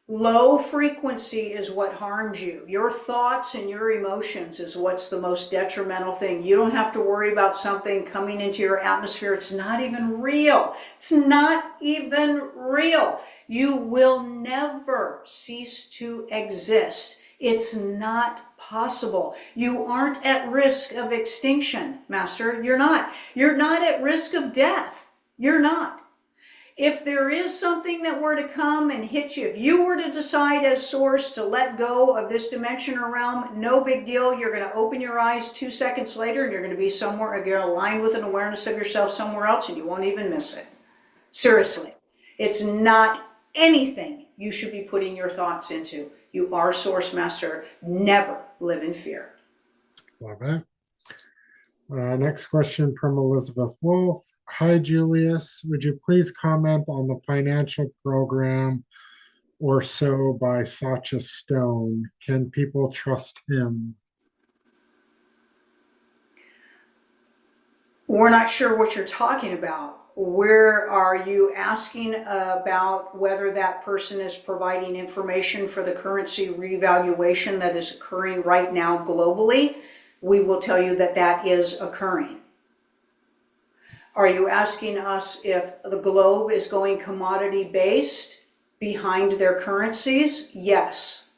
Low frequency is what harms you. Your thoughts and your emotions is what's the most detrimental thing. You don't have to worry about something coming into your atmosphere. It's not even real. It's not even real. You will never cease to exist. It's not possible. You aren't at risk of extinction, Master. You're not. You're not at risk of death. You're not. If there is something that were to come and hit you, if you were to decide as source to let go of this dimension or realm, no big deal. You're going to open your eyes 2 seconds later and you're going to be somewhere, you're going to align with an awareness of yourself somewhere else and you won't even miss it. Seriously. It's not anything you should be putting your thoughts into. You are source, Master. Never live in fear. Love it. Next question from Elizabeth Wolf. Hi, Julius. Would you please comment on the financial program or so by Sacha Stone? Can people trust him? We're not sure what you're talking about. Where are you asking about whether that person is providing information for the currency revaluation that is occurring right now globally? We will tell you that that is occurring. Are you asking us if the globe is going commodity based behind their currencies? Yes.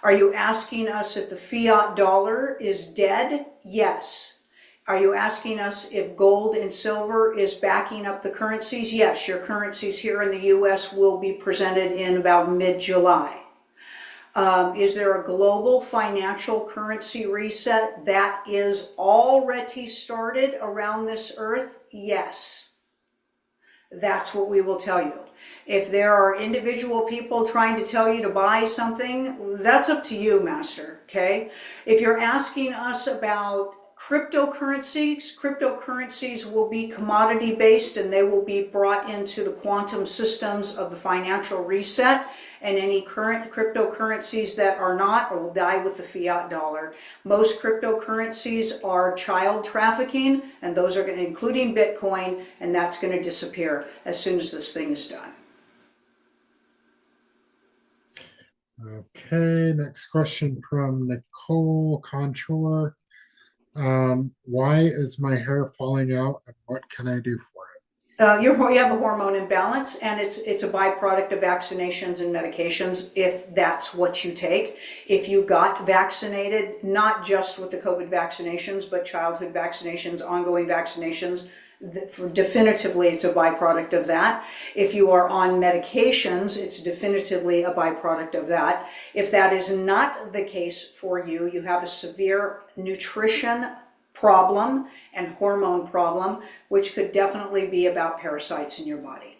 Are you asking us if the fiat dollar is dead? Yes. Are you asking us if gold and silver is backing up the currencies? Yes. Your currencies here in the U.S. will be presented in about mid-July. Is there a global financial currency reset that is already started around this earth? Yes. That's what we will tell you. If there are individual people trying to tell you to buy something, that's up to you, Master, okay? If you're asking us about cryptocurrencies will be commodity based and they will be brought into the quantum systems of the financial reset, and any current cryptocurrencies that are not will die with the fiat dollar. Most cryptocurrencies are child trafficking, and those are going to, including Bitcoin, and that's going to disappear as soon as this thing is done. Okay, next question from Nicole Contour. Why is my hair falling out and what can I do for it? You have a hormone imbalance, and it's a byproduct of vaccinations and medications, if that's what you take. If you got vaccinated, not just with the COVID vaccinations, but childhood vaccinations, ongoing vaccinations, definitively it's a byproduct of that. If you are on medications, it's definitively a byproduct of that. If that is not the case for you, you have a severe nutrition problem and hormone problem, which could definitely be about parasites in your body.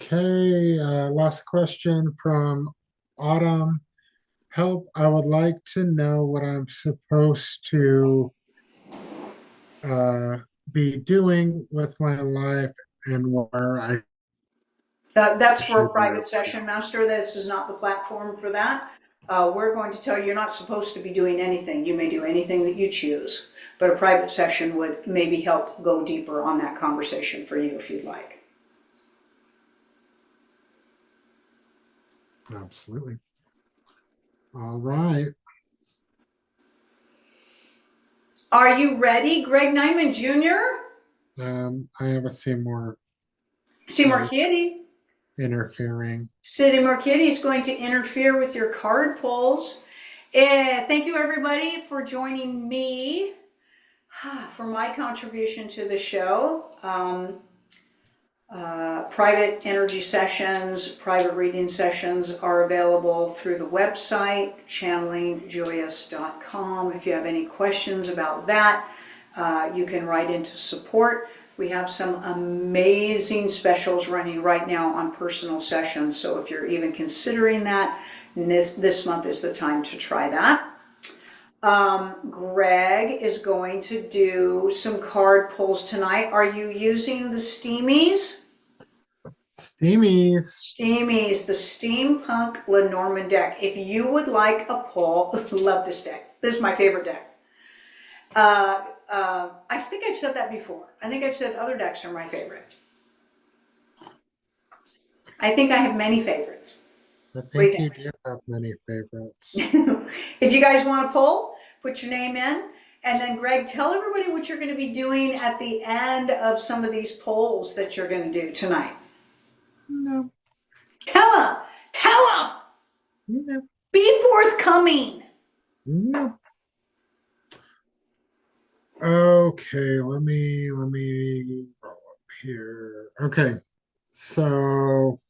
Okay, last question from Autumn. Help, I would like to know what I'm supposed to uh, be doing with my life and where I That's for a should private move to. session, Master. This is not the platform for that. We're going to tell you you're not supposed to be doing anything. You may do anything that you choose, but a private session would maybe help go deeper on that conversation for you if you'd like. Absolutely. All right. Are you ready, Greg Nyman Jr.? I have a Seymour Seymour Kitty. interfering. Seymour Kitty is going to interfere with your card pulls. Thank you, everybody, for joining me for my contribution to the show. Private energy sessions, private reading sessions are available through the website, channelingjulius.com. If you have any questions about that, you can write into support. We have some amazing specials running right now on personal sessions. So if you're even considering that, this month is the time to try that. Greg is going to do some card pulls tonight. Are you using the Steamies? Steamies. Steamies, the Steampunk Lenormand deck. If you would like a pull, love this deck. This is my favorite deck. I think I've said that before. I think I've said other decks are my favorite. I think I have many favorites. I What do you think you think? do have many favorites. If you guys want to pull, put your name in. And then, Greg, tell everybody what you're going to be doing at the end of some of these polls that you're going to do tonight. No, Tell them! Tell them! no, Be forthcoming! no. Okay, let me roll up here. Okay, so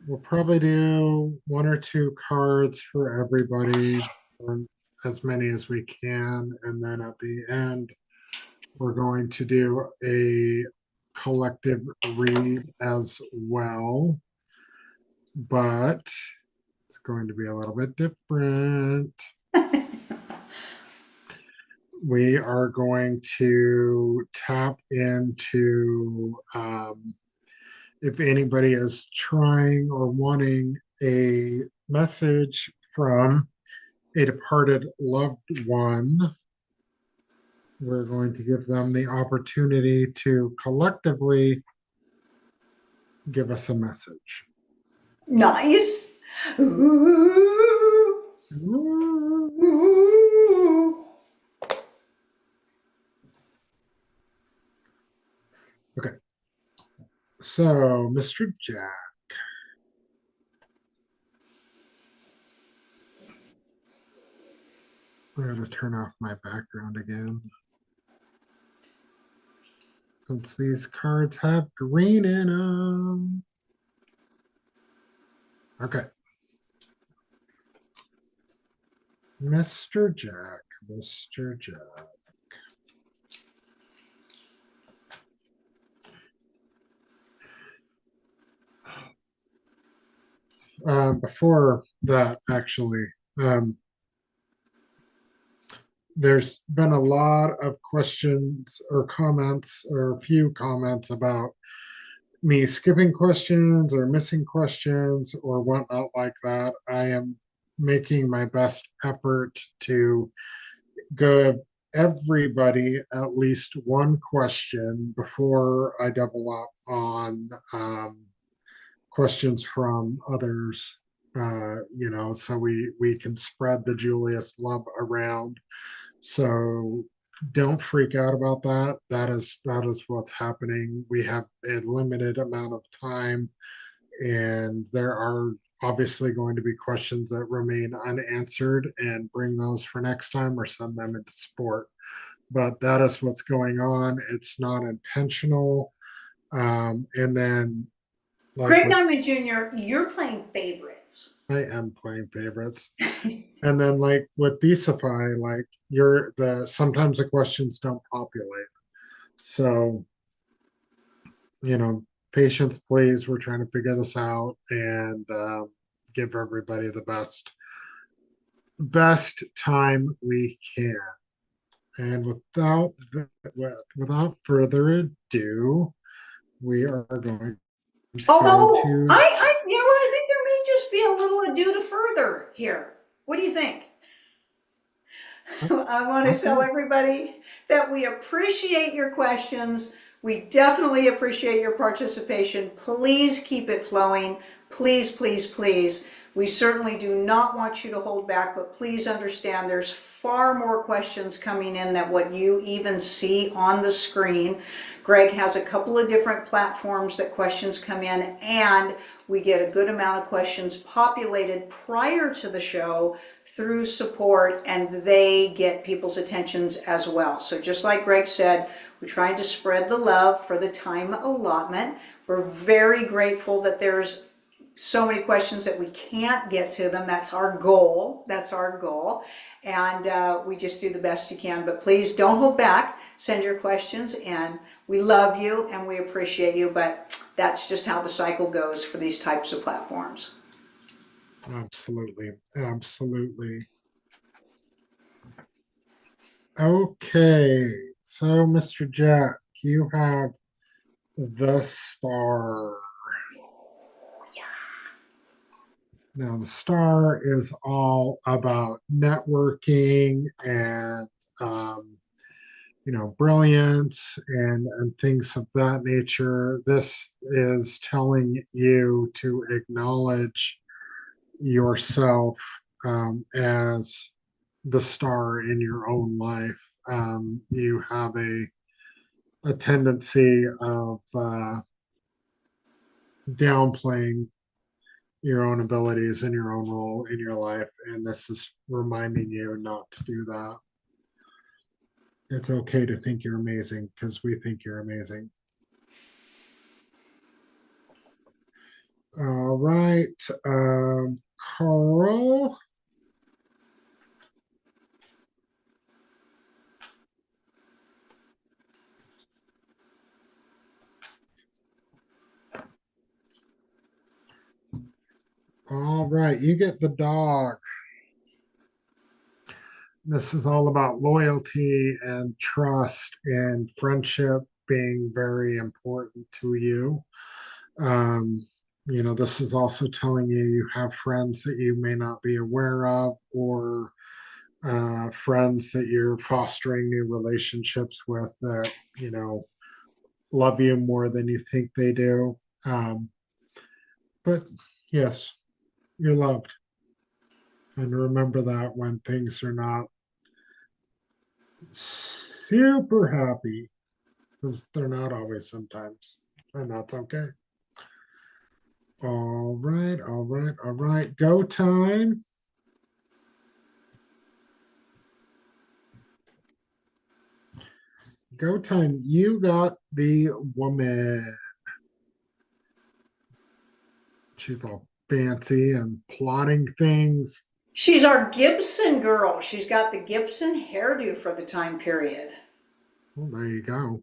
we'll probably do one or two cards for everybody, or as many as we can, and then at the end, we're going to do a collective read as well, but it's going to be a little bit different. We are going to tap into if anybody is trying or wanting a message from a departed loved one. We're going to give them the opportunity to collectively give us a message. Nice! Ooh, ooh. Okay, so Mr. Jack. I'm going to turn off my background again. Since these cards have green in them. Okay. Mr. Jack, Mr. Jack. Before that, actually, there's been a lot of questions or comments, or a few comments about me skipping questions or missing questions or whatnot like that. I am making my best effort to give everybody at least one question before I double up on questions from others, so we can spread the Julius love around. So don't freak out about that. That is what's happening. We have a limited amount of time, and there are obviously going to be questions that remain unanswered, and bring those for next time or send them into support. But that is what's going on. It's not intentional. And then, like Greg with, Diamond Jr., you're playing favorites. I am playing favorites. And then, like with Decify, like you're the sometimes the questions don't populate. So, patience, please. We're trying to figure this out, and give everybody the best time we can. And without further ado, we are going to go Although, to you know what, I think there may just be a little ado to further here. What do you think? I want to tell okay. everybody that we appreciate your questions. We definitely appreciate your participation. Please keep it flowing. Please, please, please. We certainly do not want you to hold back, but please understand there's far more questions coming in than what you even see on the screen. Greg has a couple of different platforms that questions come in, and we get a good amount of questions populated prior to the show through support, and they get people's attentions as well. So just like Greg said, we're trying to spread the love for the time allotment. We're very grateful that there's so many questions that we can't get to them. That's our goal. That's our goal. And we just do the best you can. But please don't hold back. Send your questions in. We love you and we appreciate you, but that's just how the cycle goes for these types of platforms. Absolutely. Absolutely. Okay. So, Mr. Jack, you have the star. Now, the star is all about networking and, brilliance and things of that nature. This is telling you to acknowledge yourself as the star in your own life. You have a tendency of downplaying your own abilities and your own role in your life, and this is reminding you not to do that. It's okay to think you're amazing because we think you're amazing. All right, Carl. All right, you get the dog. This is all about loyalty and trust and friendship being very important to you. Um, this is also telling you you have friends that you may not be aware of, or friends that you're fostering new relationships with that, love you more than you think they do. But yes, you're loved. And remember that when things are not super happy, because they're not always sometimes, and that's okay. All right, all right, all right. Go time. Go time. You got the woman. She's all fancy and plotting things. She's our Gibson girl. She's got the Gibson hairdo for the time period. Well, there you go.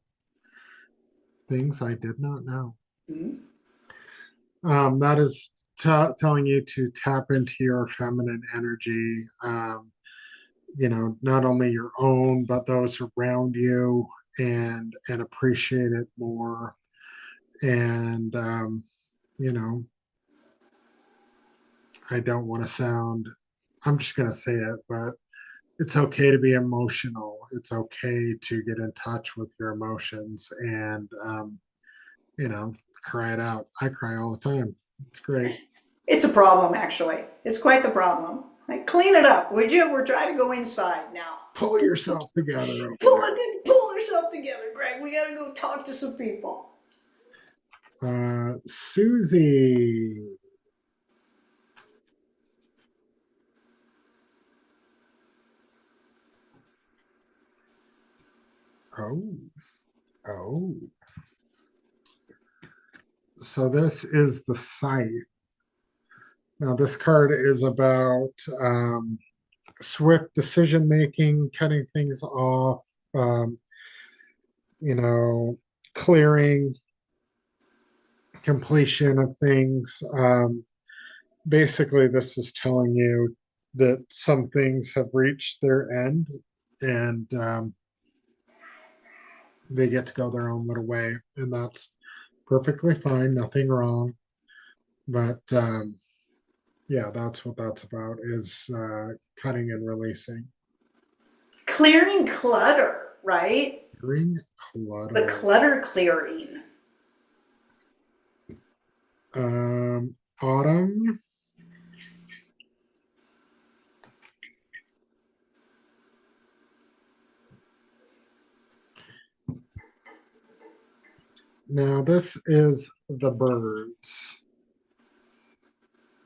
Things I did not know. Mhm. That is telling you to tap into your feminine energy. Not only your own, but those around you, and appreciate it more. And you know, I don't want to sound. I'm just gonna say it, but it's okay to be emotional. It's okay to get in touch with your emotions and, cry it out. I cry all the time. It's great. It's a problem, actually. It's quite the problem. Like, clean it up, would you? We're trying to go inside now. Pull yourself together over there. Pull yourself together, Greg. We gotta go talk to some people. Susie. Oh, oh. So this is the site. Now, this card is about swift decision making, cutting things off, um, you know, clearing, completion of things. Basically, this is telling you that some things have reached their end and they get to go their own little way. And that's perfectly fine, nothing wrong. But yeah, that's what that's about is cutting and releasing. Clearing clutter, right? Clearing The clutter. clutter clearing. Autumn. Now, this is the birds.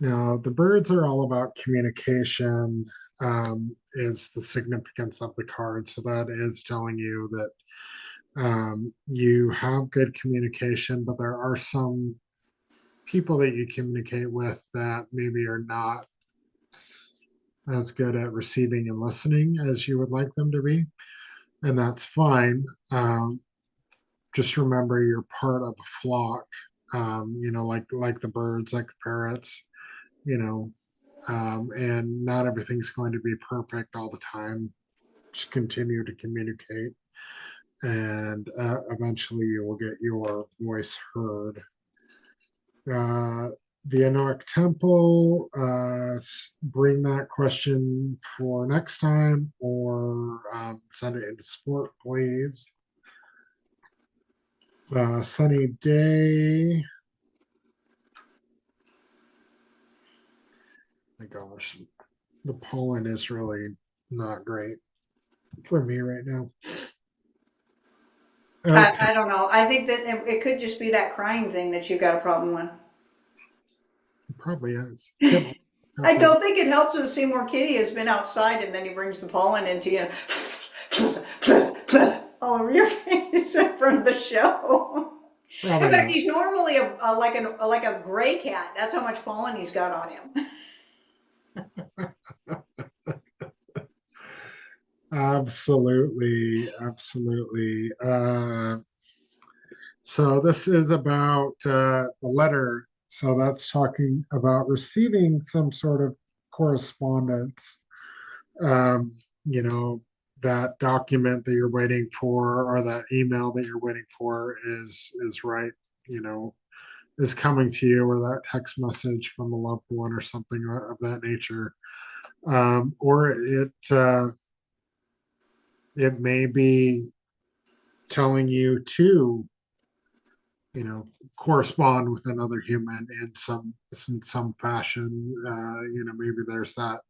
Now, the birds are all about communication, is the significance of the card. So that is telling you that you have good communication, but there are some people that you communicate with that maybe are not as good at receiving and listening as you would like them to be. And that's fine. Just remember you're part of a flock, like the birds, like the parrots, you know, and not everything's going to be perfect all the time. Just continue to communicate, and eventually you will get your voice heard. The Enoch Temple, bring that question for next time or send it into sport, please. Sunny day. My gosh, the pollen is really not great for me right now. Okay, I don't know. I think that it could just be that crying thing that you've got a problem with. it probably is. Getting a I couple. don't think it helps when Seymour Kitty has been outside and then he brings the pollen into you all over your face in front of the show. In Probably fact, not. he's normally like a gray cat. That's how much pollen he's got on him. Absolutely, absolutely. So this is about a letter. So that's talking about receiving some sort of correspondence. Um, you know, that document that you're waiting for or that email that you're waiting for is right, you know, is coming to you, or that text message from a loved one or something of that nature. Or it may be telling you to, you know, correspond with another human in some fashion. Maybe there's that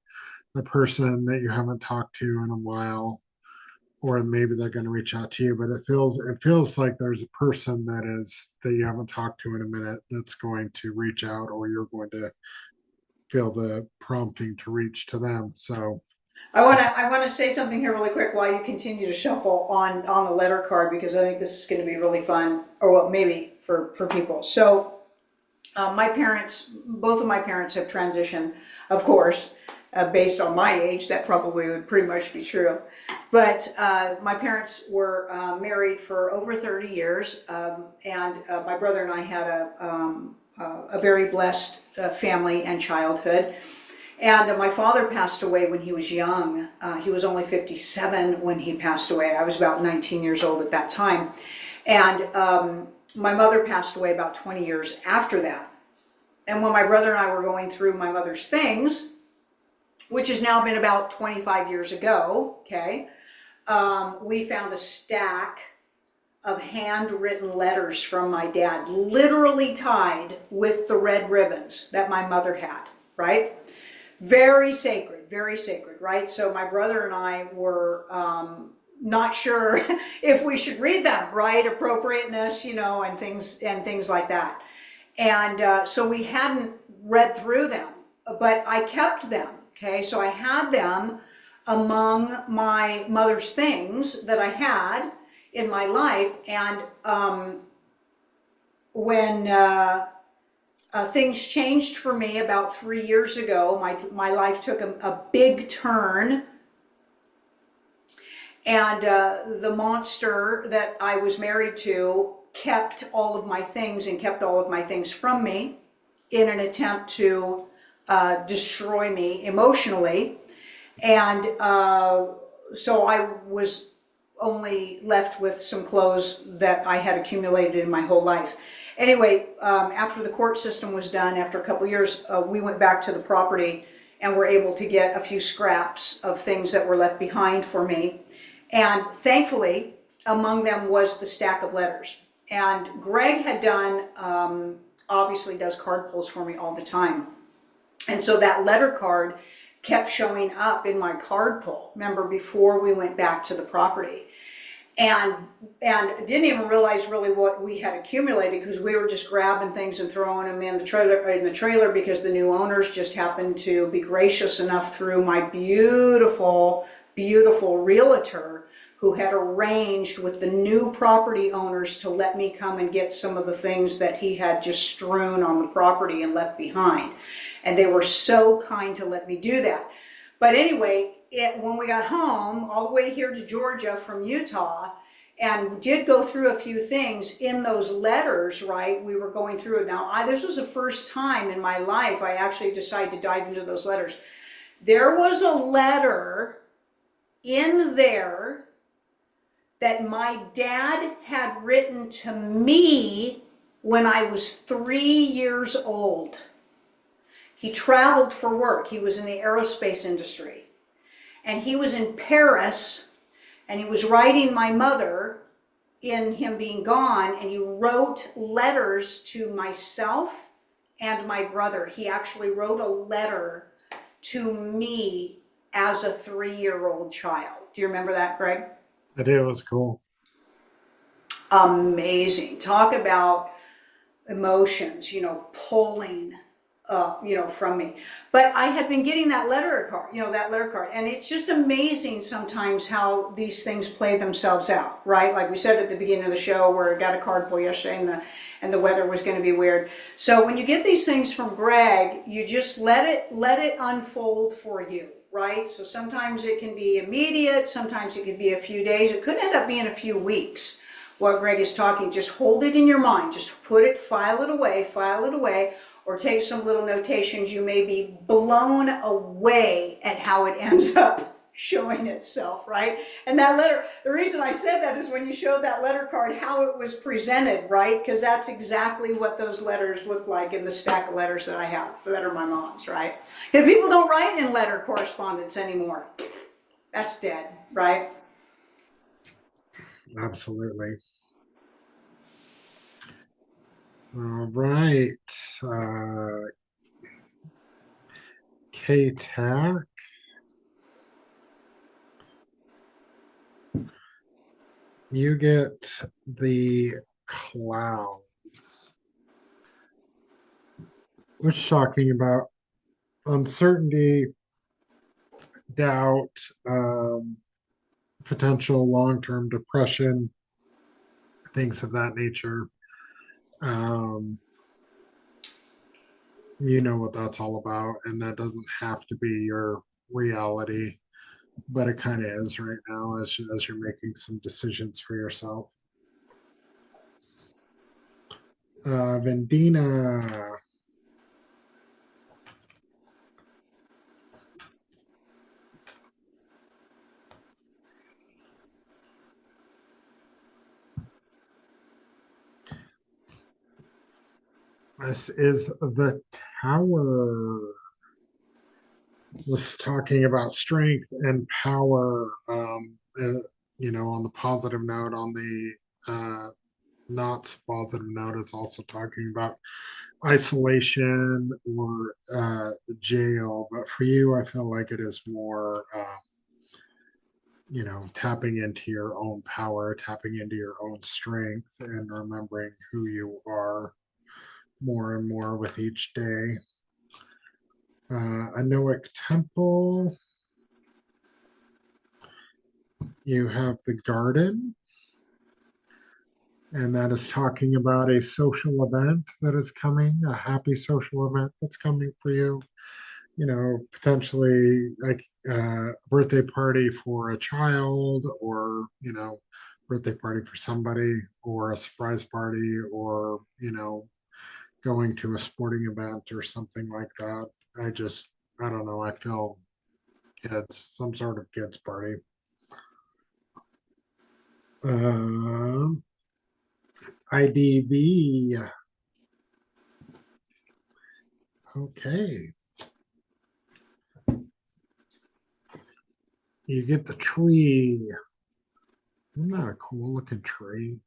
the person that you haven't talked to in a while, or maybe they're going to reach out to you. But it feels like there's a person that you haven't talked to in a minute that's going to reach out, or you're going to feel the prompting to reach to them. So I want to say something here really quick while you continue to shuffle on the letter card because I think this is going to be really fun, or well, maybe for people. So my parents, both of my parents have transitioned, of course, based on my age, that probably would pretty much be true. But my parents were married for over 30 years, and my brother and I had a very blessed family and childhood. And my father passed away when he was young. He was only 57 when he passed away. I was about 19 years old at that time. And my mother passed away about 20 years after that. And when my brother and I were going through my mother's things, which has now been about 25 years ago, okay, we found a stack of handwritten letters from my dad, literally tied with the red ribbons that my mother had, right? Very sacred, right? So my brother and I were not sure if we should read them, right? Appropriateness, and things like that. And so we hadn't read through them, but I kept them. Okay, so I had them among my mother's things that I had in my life. And when things changed for me about 3 years ago, my life took a big turn. And the monster that I was married to kept all of my things and kept all of my things from me in an attempt to destroy me emotionally. And so I was only left with some clothes that I had accumulated in my whole life. Anyway, after the court system was done, after a couple of years, we went back to the property and were able to get a few scraps of things that were left behind for me. And thankfully, among them was the stack of letters. And Greg had done, obviously does card pulls for me all the time. And so that letter card kept showing up in my card pull, remember, before we went back to the property. And didn't even realize really what we had accumulated, because we were just grabbing things and throwing them in the trailer because the new owners just happened to be gracious enough through my beautiful realtor, who had arranged with the new property owners to let me come and get some of the things that he had just strewn on the property and left behind. And they were so kind to let me do that. But anyway, when we got home, all the way here to Georgia from Utah, and did go through a few things in those letters, right? We were going through it. Now, this was the first time in my life I actually decided to dive into those letters. There was a letter in there that my dad had written to me when I was 3 years old. He traveled for work. He was in the aerospace industry. And he was in Paris, and he was writing my mother in him being gone, and he wrote letters to myself and my brother. He actually wrote a letter to me as a 3-year-old child. Do you remember that, Greg? I do. It was cool. Amazing. Talk about emotions, pulling, from me. But I had been getting that letter card, and it's just amazing sometimes how these things play themselves out, right? Like we said at the beginning of the show, where I got a card pull yesterday, and the weather was going to be weird. So when you get these things from Greg, you just let it unfold for you, right? So sometimes it can be immediate, sometimes it could be a few days, it could end up being a few weeks. What Greg is talking, just hold it in your mind, just file it away, or take some little notations. You may be blown away at how it ends up showing itself, right? And that letter, the reason I said that is when you showed that letter card, how it was presented, right? Because that's exactly what those letters look like in the stack of letters that I have, that are my mom's, right? And people don't write in letter correspondence anymore. That's dead, right? Absolutely. All right. K-Tac. You get the clouds, which is talking about uncertainty, doubt, potential long-term depression, things of that nature. Um, you know what that's all about, and that doesn't have to be your reality, but it kind of is right now as you're making some decisions for yourself. Vendina. This is the Tower. Was talking about strength and power, on the positive note, on the not so positive note, it's also talking about isolation or jail. But for you, I feel like it is more, tapping into your own power, tapping into your own strength, and remembering who you are more and more with each day. Anoic Temple, you have the garden, and that is talking about a social event that is coming, a happy social event that's coming for you. Potentially like a birthday party for a child, or birthday party for somebody, or a surprise party, or going to a sporting event or something like that. I don't know, I feel kids, some sort of kids party. um IDV. Okay, you get the tree. Isn't that a cool looking tree?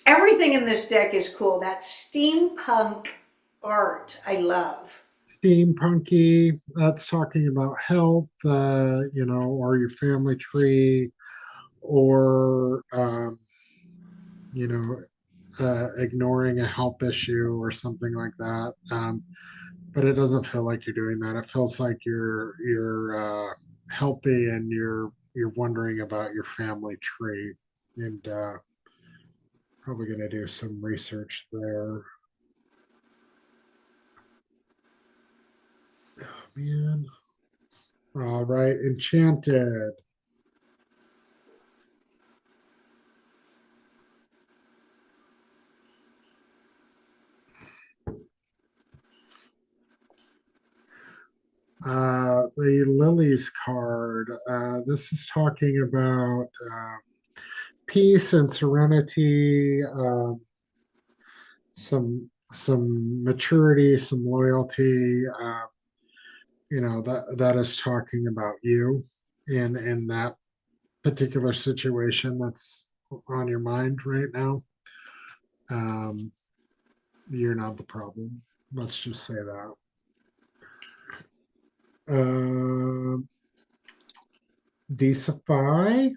Everything in this deck is cool. That steampunk art, I love. Steampunky, that's talking about health, or your family tree, or you know ignoring a health issue or something like that. But it doesn't feel like you're doing that. It feels like you're healthy, and you're wondering about your family tree, and probably going to do some research there. Oh, man. All right, Enchanted. The Lilies card. This is talking about peace and serenity, some maturity, some loyalty. That is talking about you in that particular situation that's on your mind right now. Um, you're not the problem. Let's just say that. Um, Decify.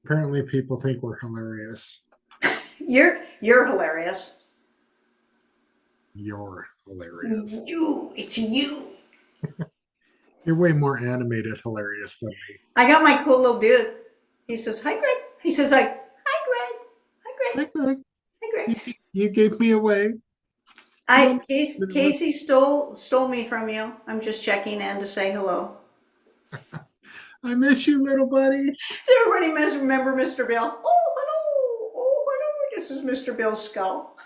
Apparently, people think we're hilarious. You're hilarious. You're hilarious. It's you. You're way more animated hilarious than me. I got my cool little dude. He says, "Hi, Greg." He says, "Like, hi, Greg. Hi, Hi, Greg. Greg. Hi, You, Greg." you gave me away. I Don't do Casey stole me from you. I'm just checking in to say hello. it. I miss you, little buddy. Does everybody remember Mr. Bill? Oh, hello. Oh, hello. This is Mr. Bill's skull.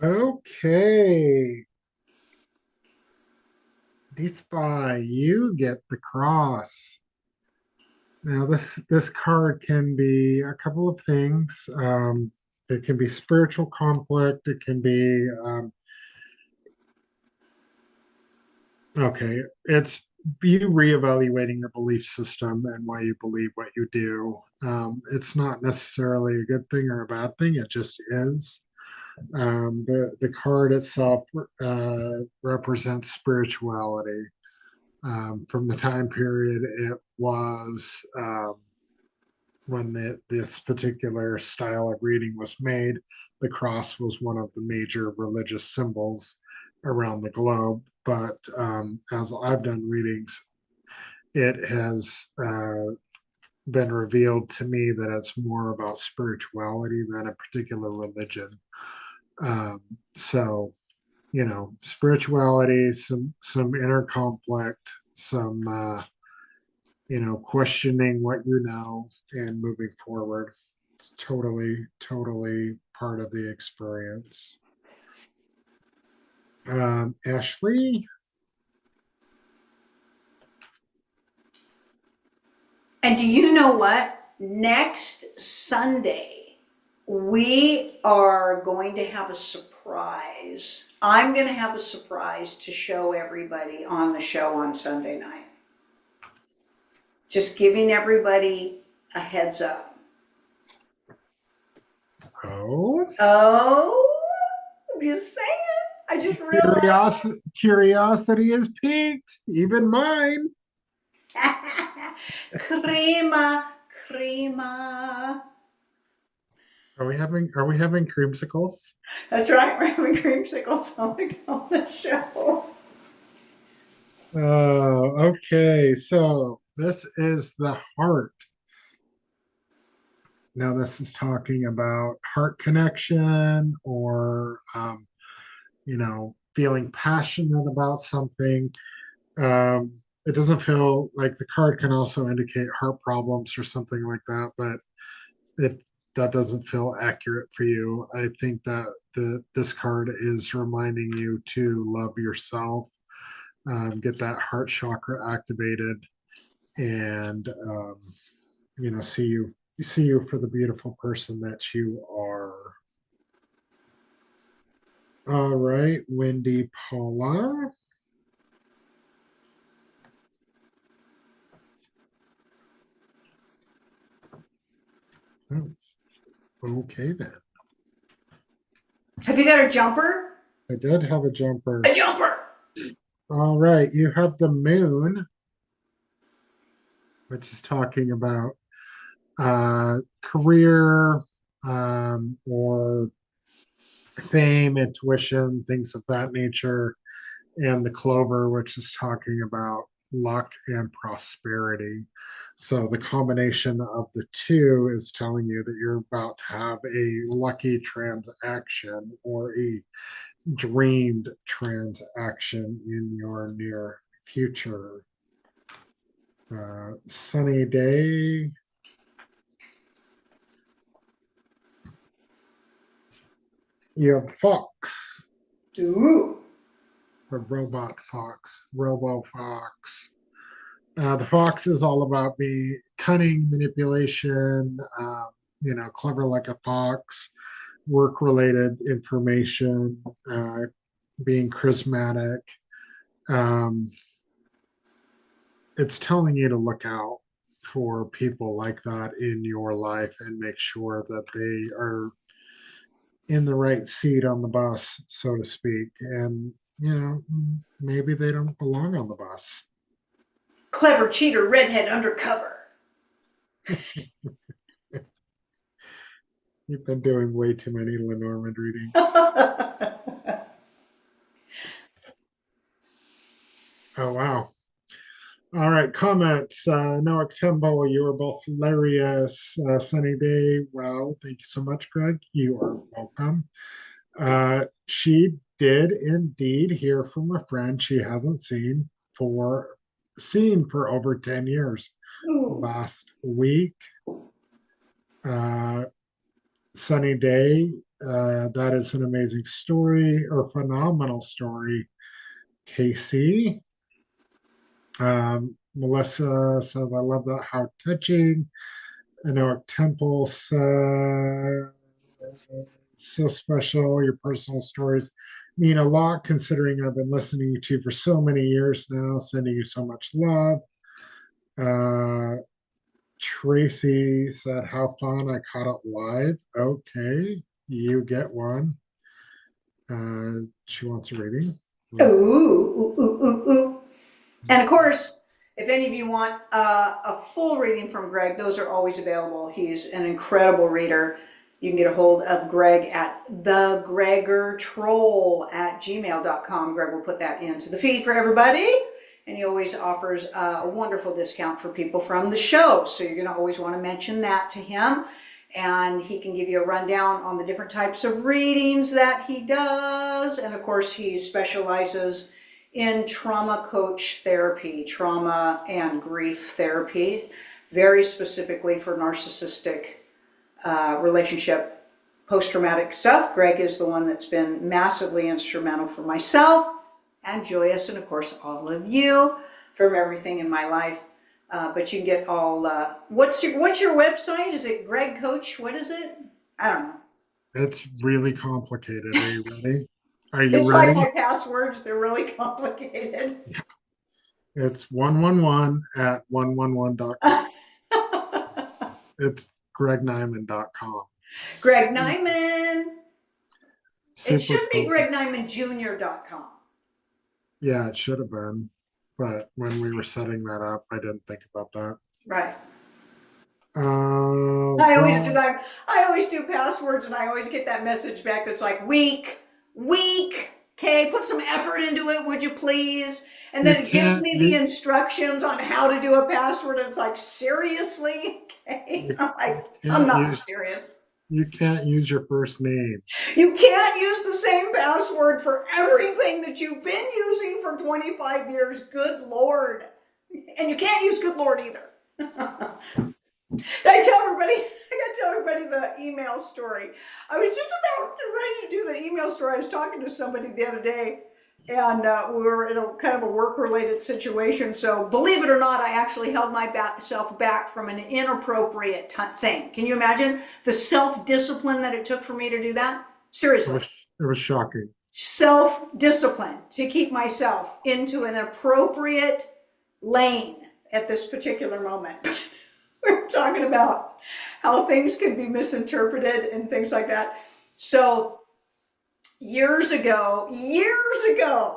Okay. Spy, you get the cross. Now, this card can be a couple of things. It can be spiritual conflict. It can be okay. It's you reevaluating your belief system and why you believe what you do. It's not necessarily a good thing or a bad thing. It just is. The card itself represents spirituality. From the time period it was when this particular style of reading was made, the cross was one of the major religious symbols around the globe. But as I've done readings, it has been revealed to me that it's more about spirituality than a particular religion. Um, so, spirituality, some inner conflict, some questioning what you know and moving forward. It's totally part of the experience. Ashley. And do you know what? Next Sunday, We are going to have a surprise. I'm going to have a surprise to show everybody on the show on Sunday night. Just giving everybody a heads up. Oh, Oh, I'm just saying. I just realized. curiosity is piqued, even mine. Crema, crema. Are we having creamsicles? That's right, we're having creamsicles on the show. Okay. So this is the heart. Now this is talking about heart connection or feeling passionate about something. It doesn't feel like the card can also indicate heart problems or something like that, but it that doesn't feel accurate for you. I think that this card is reminding you to love yourself, get that heart chakra activated, and see you for the beautiful person that you are. All right, Wendy Paula. Oh, okay then. Have you got a jumper? I did have a jumper. A jumper! All right, you have the moon, which is talking about career, or fame, intuition, things of that nature, and the clover, which is talking about luck and prosperity. So the combination of the two is telling you that you're about to have a lucky transaction or a dreamed transaction in your near future. Sunny day. You have fox, Ooh. the robot fox, robo fox. The fox is all about being cunning, manipulation, clever like a fox, work related information, being charismatic. Um, it's telling you to look out for people like that in your life and make sure that they are in the right seat on the bus, so to speak. And, maybe they don't belong on the bus. Clever cheater, redhead undercover. You've been doing way too many Lenormand readings. Oh, wow. All right, comments. Noah Tembo, you are both hilarious. Sunny Day, well, thank you so much, Greg. You are welcome. She did indeed hear from a friend she hasn't seen for over 10 years. Ooh. Last week, uh, Sunny Day, that is an amazing story or phenomenal story. Kasey, Melissa says, I love that. How touching. I know Temple said, so special. Your personal stories mean a lot considering I've been listening to you for so many years now. Sending you so much love. Uh, Tracy said, how fun. I caught it live. Okay, you get one. She wants a reading. Ooh, ooh, ooh, ooh, ooh. And of course, if any of you want a full reading from Greg, those are always available. He's an incredible reader. You can get a hold of Greg at thegregortroll@gmail.com. Greg will put that into the feed for everybody. And he always offers a wonderful discount for people from the show. So you're going to always want to mention that to him. And he can give you a rundown on the different types of readings that he does. And of course, he specializes in trauma coach therapy, trauma and grief therapy, very specifically for narcissistic relationship post-traumatic stuff. Greg is the one that's been massively instrumental for myself and Julius, and of course all of you, from everything in my life. But you can get all, what's your website? Is it Greg Coach? What is it? I don't know. It's really complicated. Are you ready? Are you It's like ready? my passwords, they're really complicated. It's 111 at 111.com. It's gregnyman.com. Greg Super, Nyman. It super should be complicated. gregnymanjr.com. Yeah, it should have been. But when we were setting that up, I didn't think about that. Right. I always do Well, that. I always do passwords and I always get that message back that's like weak, weak. Okay, put some effort into it, would you please? And you then it gives can't me the you instructions on how to do a password. It's like, seriously? Okay. you, I'm you like, I'm can't not use serious. you can't use your first name. You can't use the same password for everything that you've been using for 25 years. Good Lord. And you can't use good Lord either. Did I tell everybody? I got to tell everybody the email story. I was just about ready to do the email story. I was talking to somebody the other day, and we were in a kind of a work-related situation. So, believe it or not, I actually held myself back from an inappropriate thing. Can you imagine the self-discipline that it took for me to do that? It Seriously, was shocking. self-discipline to keep myself into an appropriate lane at this particular moment. We're talking about how things can be misinterpreted and things like that. So years ago,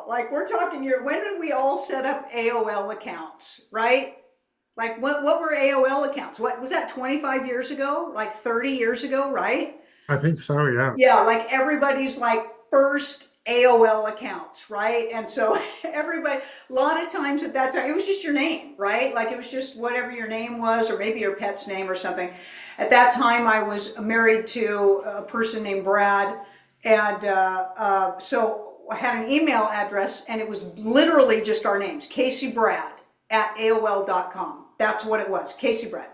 like we're talking when did we all set up AOL accounts, right? Like what were AOL accounts? What was that, 25 years ago? Like 30 years ago, right? I think so, yeah. Yeah, like everybody's like first AOL accounts, right? And so everybody, a lot of times at that time, it was just your name, right? Like it was just whatever your name was, or maybe your pet's name or something. At that time, I was married to a person named Brad, and so I had an email address, and it was literally just our names, Kasey Brad at AOL.com. That's what it was, Kasey Brad.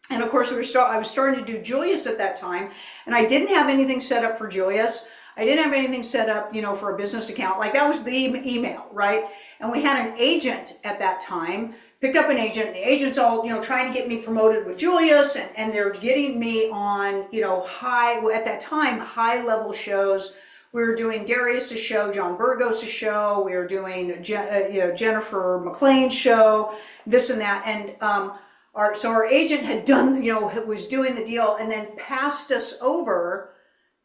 And of course, I was starting to do Julius at that time, and I didn't have anything set up for Julius. I didn't have anything set up, for a business account. Like that was the email, right? And we had an agent at that time, picked up an agent, and the agent's all, trying to get me promoted with Julius, and they're getting me on, at that time, high level shows. We were doing Darius's show, John Burgos' show. We were doing, Jennifer McLean's show, this and that. And, our agent had done, was doing the deal and then passed us over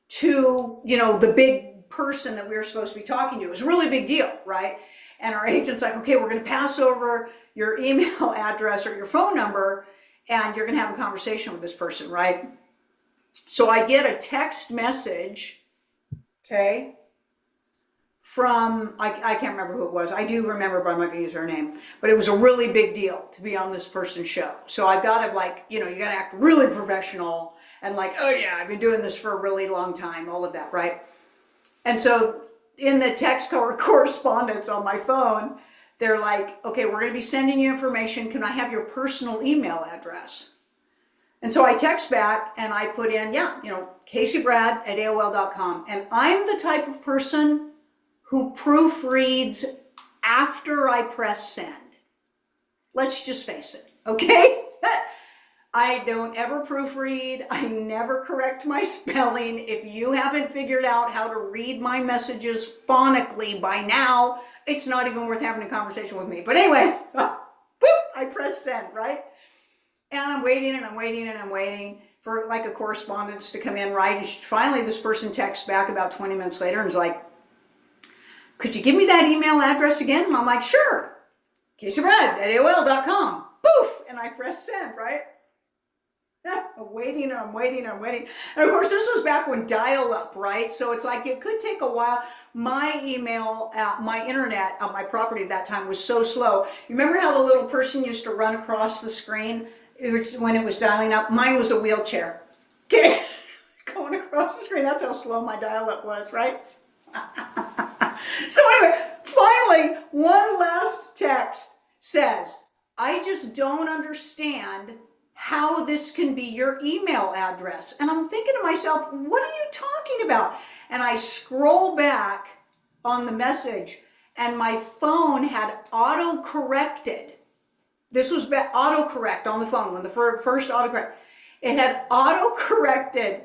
to, the big person that we were supposed to be talking to. It was a really big deal, right? And our agent's like, okay, we're going to pass over your email address or your phone number, and you're going to have a conversation with this person, right? So I get a text message, okay, from, I can't remember who it was. I do remember, but I'm not going to use her name. But it was a really big deal to be on this person's show. So I've got to you got to act really professional and like, oh yeah, I've been doing this for a really long time, all of that, right? And so in the text correspondence on my phone, they're like, okay, we're going to be sending you information. Can I have your personal email address? And so I text back and I put in, KaseyBrad at AOL.com. And I'm the type of person who proofreads after I press send. Let's just face it, okay? I don't ever proofread. I never correct my spelling. If you haven't figured out how to read my messages phonically by now, it's not even worth having a conversation with me. But anyway, boop, I press send, right? And I'm waiting and I'm waiting and I'm waiting for like a correspondence to come in, right? And finally this person texts back about 20 minutes later and is like, could you give me that email address again? And I'm like, sure. KaseyBrad at AOL.com. Poof! And I press send, right? I'm waiting and I'm waiting and I'm waiting. And of course, this was back when dial-up, right? So it's like it could take a while. My email, my internet on my property at that time was so slow. You remember how the little person used to run across the screen when it was dialing up? Mine was a wheelchair. Okay? Going across the screen. That's how slow my dial-up was, right? So anyway, finally, one last text says, I just don't understand how this can be your email address. And I'm thinking to myself, what are you talking about? And I scroll back on the message and my phone had auto-corrected. This was autocorrect on the phone when the first autocorrect. It had auto-corrected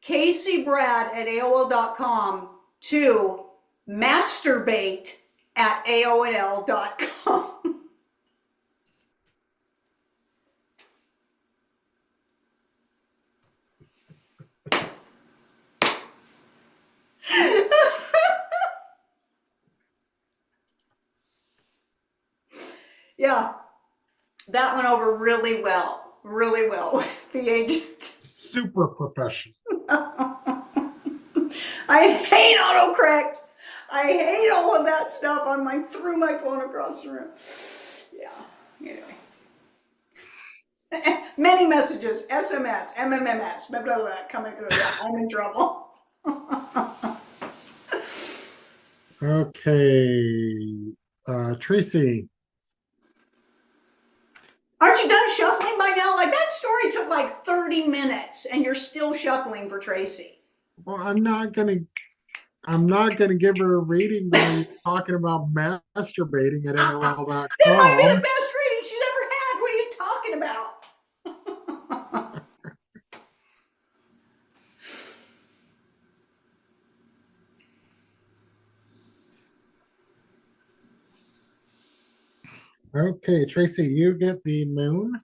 KaseyBrad@AOL.com to masturbate@AOL.com. Yeah, that went over really well with the agent. Super professional. I hate autocorrect. I hate all of that stuff. I'm like threw my phone across the room. Yeah. Anyway. Many messages, SMS, MMMS, blah blah blah, coming through. Yeah, I'm in trouble. Okay, Tracy. Aren't you done shuffling by now? Like that story took like 30 minutes and you're still shuffling for Tracy. Well, I'm not gonna give her a reading though. You're talking about masturbating at That might be the AOL.com. best reading she's ever had. What are you talking about? Okay, Tracy, you get the moon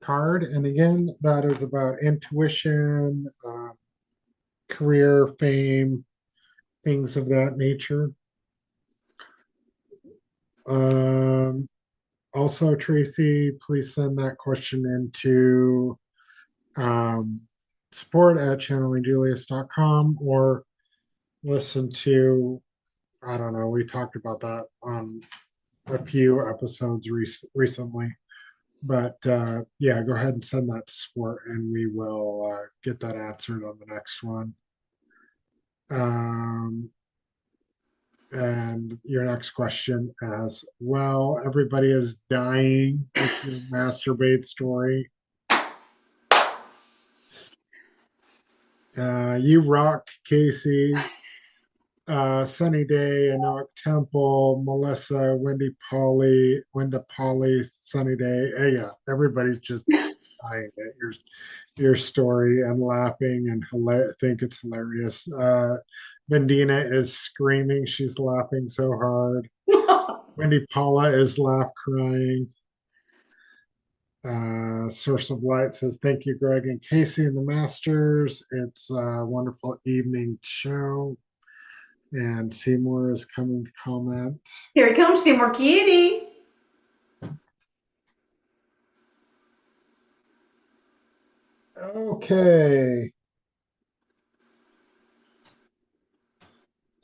card, and again, that is about intuition, career, fame, things of that nature. Um, Also, Tracy, please send that question into um, support@channelingjulius.com or listen to, I don't know, we talked about that on a few episodes recently. But yeah, go ahead and send that to support and we will get that answered on the next one. Um, and your next question as well. Everybody is dying with your masturbate story. You rock, Kasey. Sunny Day, Anoak Temple, Melissa, Wendy Polly, Sunny Day. Yeah, everybody's just dying at your story and laughing and think it's hilarious. Vendina is screaming; she's laughing so hard. Wendy Paula is laugh crying. Source of Light says, "Thank you, Greg and Kasey and the Masters. It's a wonderful evening show." And Seymour is coming to comment. Here he comes, Seymour Kitty. Okay.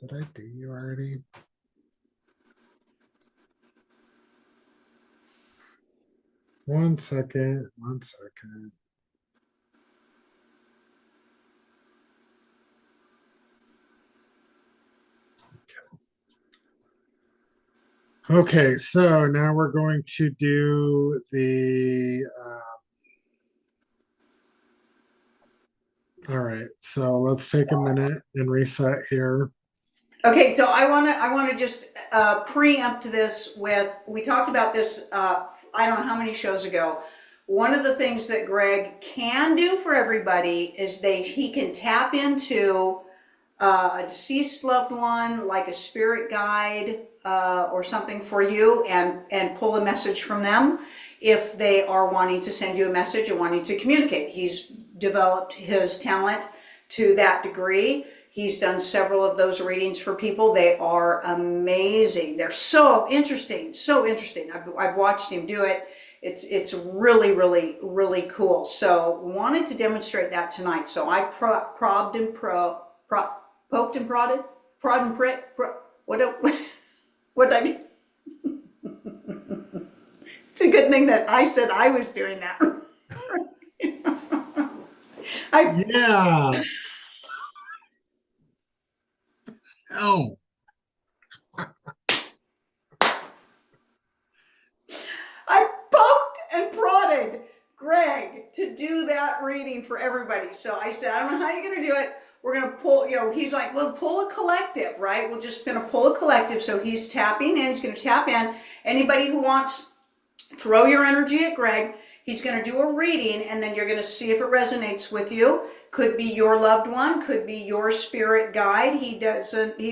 Did I do you already? One second. One second. Okay, so now we're going to do the. All right, so let's take a minute and reset here. Okay, so I wanna just preempt this with, we talked about this, I don't know how many shows ago. One of the things that Greg can do for everybody is he can tap into a deceased loved one, like a spirit guide or something for you, and pull a message from them if they are wanting to send you a message and wanting to communicate. He's developed his talent to that degree. He's done several of those readings for people. They are amazing. They're so interesting, so interesting. I've watched him do it. It's really, really, really cool. So wanted to demonstrate that tonight. So I poked and prodded, prod and prick. What did I do? It's a good thing that I said I was doing that. Yeah. Oh. I poked and prodded Greg to do that reading for everybody. So I said, I don't know how you're going to do it. We're going to pull, he's like, well, pull a collective, right? We're just going to pull a collective. So he's tapping in. He's going to tap in. Anybody who wants, throw your energy at Greg. He's going to do a reading, and then you're going to see if it resonates with you. Could be your loved one, could be your spirit guide. He's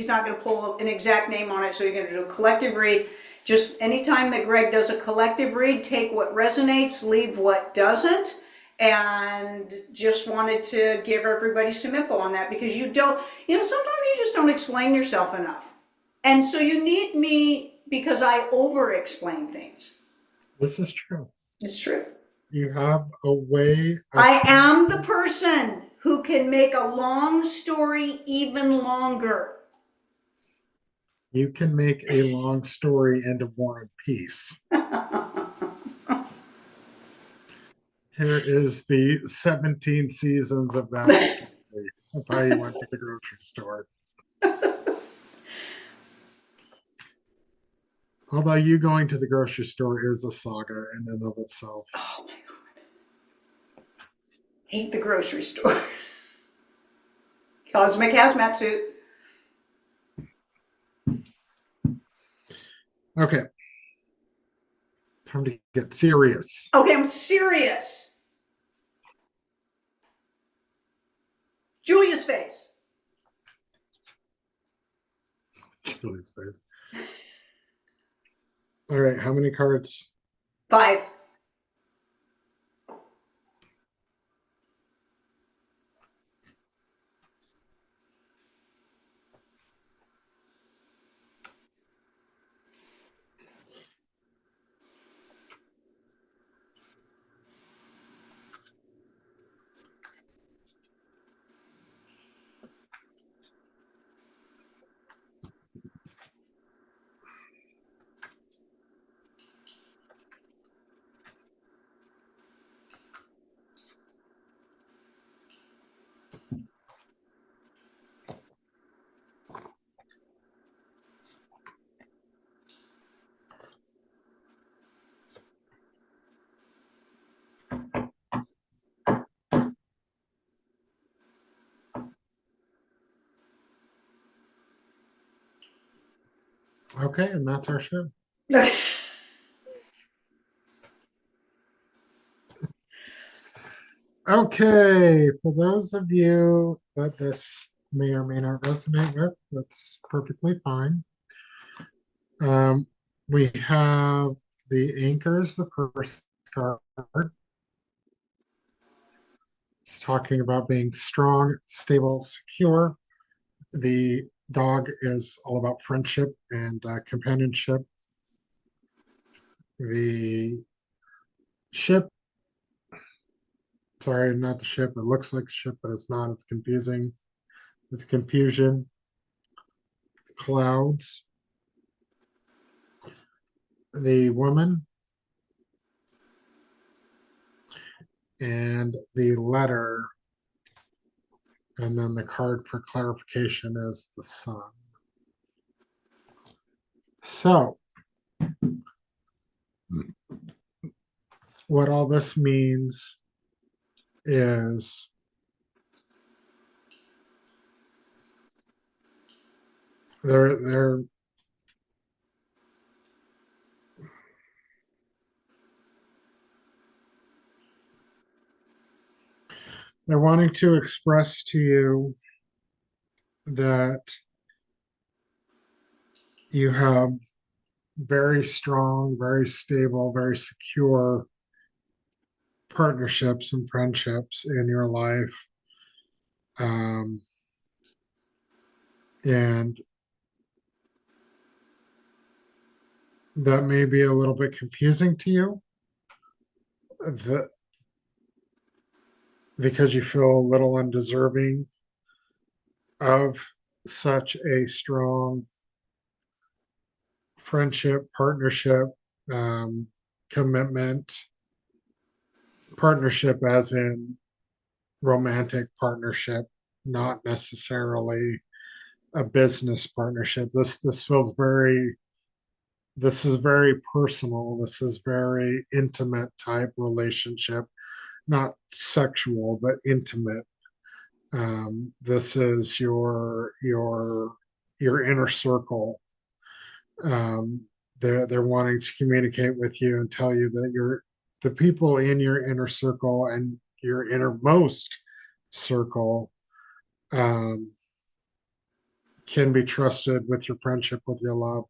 not going to pull an exact name on it, so you're going to do a collective read. Just anytime that Greg does a collective read, take what resonates, leave what doesn't. And just wanted to give everybody some info on that, because sometimes you just don't explain yourself enough. And so you need me because I over explain things. This is true. It's true. You have a way of, I am the person who can make a long story even longer. you can make a long story into War and Peace. Here is the 17 seasons of that story of how you went to the grocery store. Although you going to the grocery store is a saga in and of itself. Oh my God. Hate the grocery store. Cosmic hazmat suit. Okay. Time to get serious. Okay, I'm serious. Julia's face. Julie's face. All right, how many cards? 5. Okay, and that's our show. Okay, for those of you that this may or may not resonate with, that's perfectly fine. We have the anchors, the first card. It's talking about being strong, stable, secure. The dog is all about friendship and companionship. The ship, sorry, not the ship. It looks like a ship, but it's not. It's confusing. It's confusion. Clouds. The woman. And the letter. And then the card for clarification is the sun. So, what all this means is they're wanting to express to you that you have very strong, very stable, very secure partnerships and friendships in your life. And that may be a little bit confusing to you because you feel a little undeserving of such a strong friendship, partnership, commitment, partnership as in romantic partnership, not necessarily a business partnership. This feels very, this is very personal. This is very intimate type relationship, not sexual, but intimate. This is your inner circle. They're wanting to communicate with you and tell you that the people in your inner circle and your innermost circle um, can be trusted with your friendship, with your love,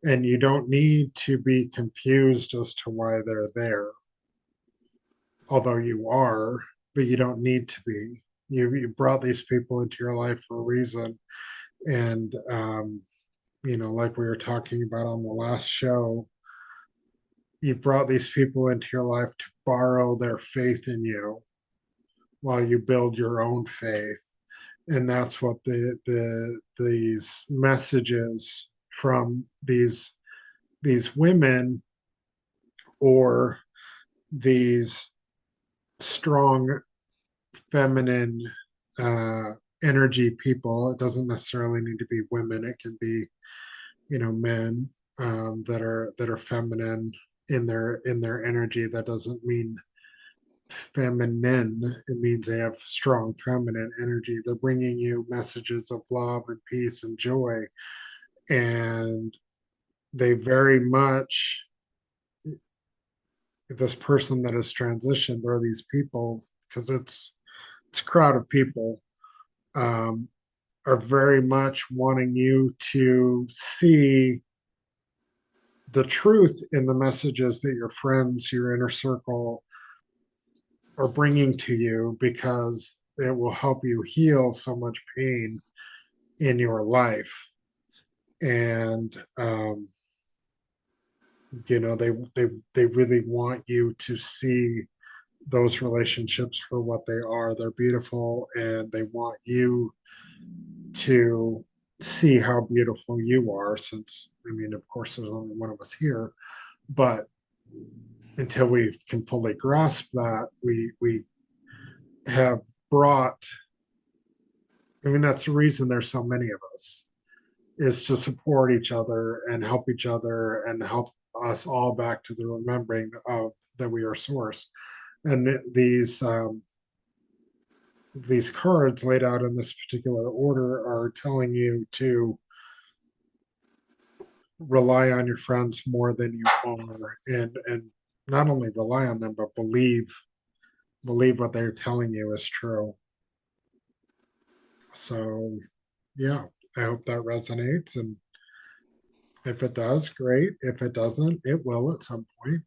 and you don't need to be confused as to why they're there, although you are, but you don't need to be. You brought these people into your life for a reason, and like we were talking about on the last show, you brought these people into your life to borrow their faith in you while you build your own faith. And that's what these messages from these women, or these strong feminine uh, energy people. It doesn't necessarily need to be women. It can be, men that are feminine in their energy. That doesn't mean feminine. It means they have strong feminine energy. They're bringing you messages of love and peace and joy, and they very much, this person that has transitioned, or these people, because it's a crowd of people, um, are very much wanting you to see the truth in the messages that your friends, your inner circle, are bringing to you, because it will help you heal so much pain in your life. And they really want you to see those relationships for what they are. They're beautiful, and they want you to see how beautiful you are, since, I mean, of course, there's only one of us here, but until we can fully grasp that, we have brought, I mean, that's the reason there's so many of us, is to support each other and help each other and help us all back to the remembering of that we are source. And these cards laid out in this particular order are telling you to rely on your friends more than you are, and not only rely on them, but believe what they're telling you is true. So yeah, I hope that resonates, and if it does, great. If it doesn't, it will at some point.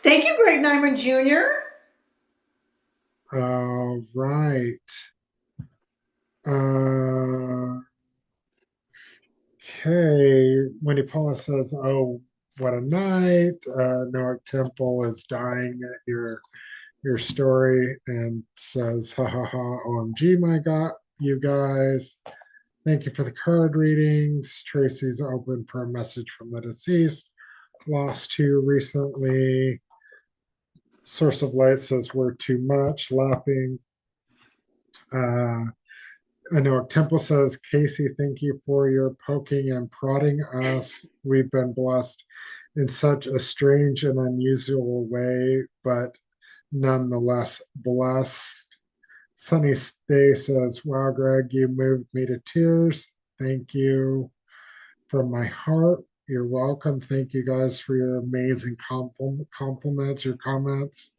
Thank you, Greg Nyman Jr. All right. uh Okay, Wendy Paula says, "Oh, what a night!" Noah Temple is dying at your story and says, "Ha ha ha! OMG, my God, you guys! Thank you for the card readings." Tracy's open for a message from the deceased. Lost two recently. Source of Light says, "We're too much." Laughing. Uh, I know Temple says, "Kasey, thank you for your poking and prodding us. We've been blessed in such a strange and unusual way, but nonetheless blessed." Sunny Day says, "Wow, Greg, you moved me to tears. Thank you from my heart." You're welcome. Thank you guys for your amazing compliments, your comments.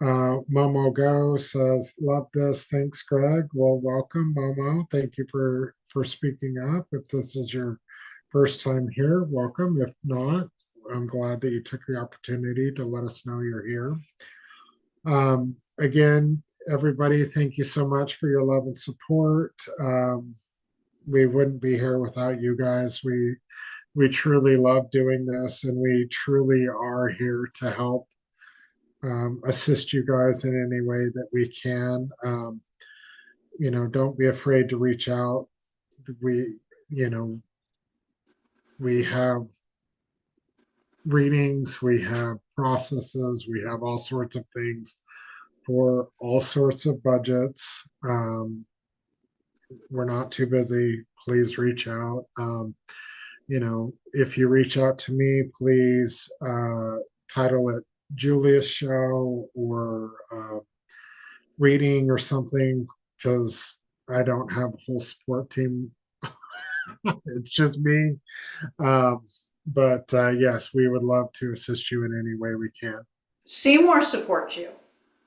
Momo Go says, "Love this. Thanks, Greg." Well, welcome, Momo. Thank you for speaking up. If this is your first time here, welcome. If not, I'm glad that you took the opportunity to let us know you're here. Again, everybody, thank you so much for your love and support. We wouldn't be here without you guys. We truly love doing this, and we truly are here to help assist you guys in any way that we can. Don't be afraid to reach out. We, you know, we have readings, we have processes, we have all sorts of things for all sorts of budgets. We're not too busy. Please reach out. If you reach out to me, please title it Julius Show, or reading or something, because I don't have a whole support team. It's just me. Um, But yes, we would love to assist you in any way we can. Seymour supports you.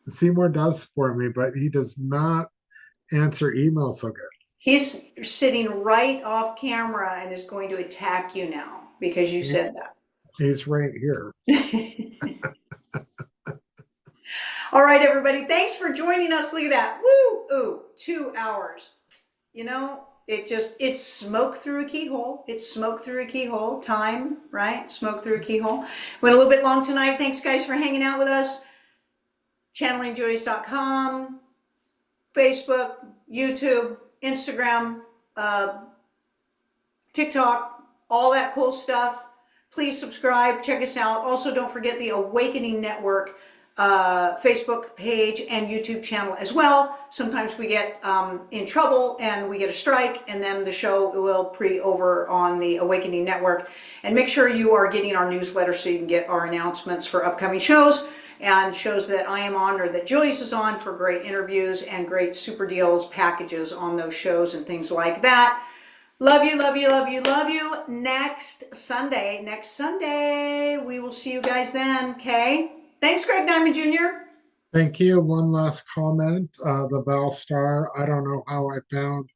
Seymour does support me, but he does not answer emails so good. He's sitting right off camera and is going to attack you now because you He- said that. He's right here. All right, everybody. Thanks for joining us. Look at that. Woo! Ooh, 2 hours. You know, it's smoke through a keyhole. It's smoke through a keyhole. Time, right? Smoke through a keyhole. Went a little bit long tonight. Thanks, guys, for hanging out with us. Channelingjulius.com, Facebook, YouTube, Instagram, TikTok, all that cool stuff. Please subscribe, check us out. Also, don't forget the Awakening Network Facebook page and YouTube channel as well. Sometimes we get in trouble and we get a strike, and then the show will pre-over on the Awakening Network. And make sure you are getting our newsletter so you can get our announcements for upcoming shows and shows that I am on or that Julius is on for great interviews and great super deals, packages on those shows and things like that. Love you, love you, love you, love you. Next Sunday, we will see you guys then, okay? Thanks, Greg Diamond Jr. Thank you. One last comment. The Bell Star. I don't know how I found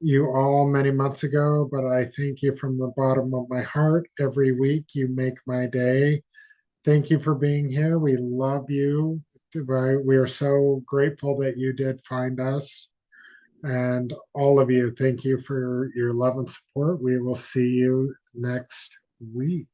you all many months ago, but I thank you from the bottom of my heart. Every week you make my day. Thank you for being here. We love you. We are so grateful that you did find us. And all of you, thank you for your love and support. We will see you next week.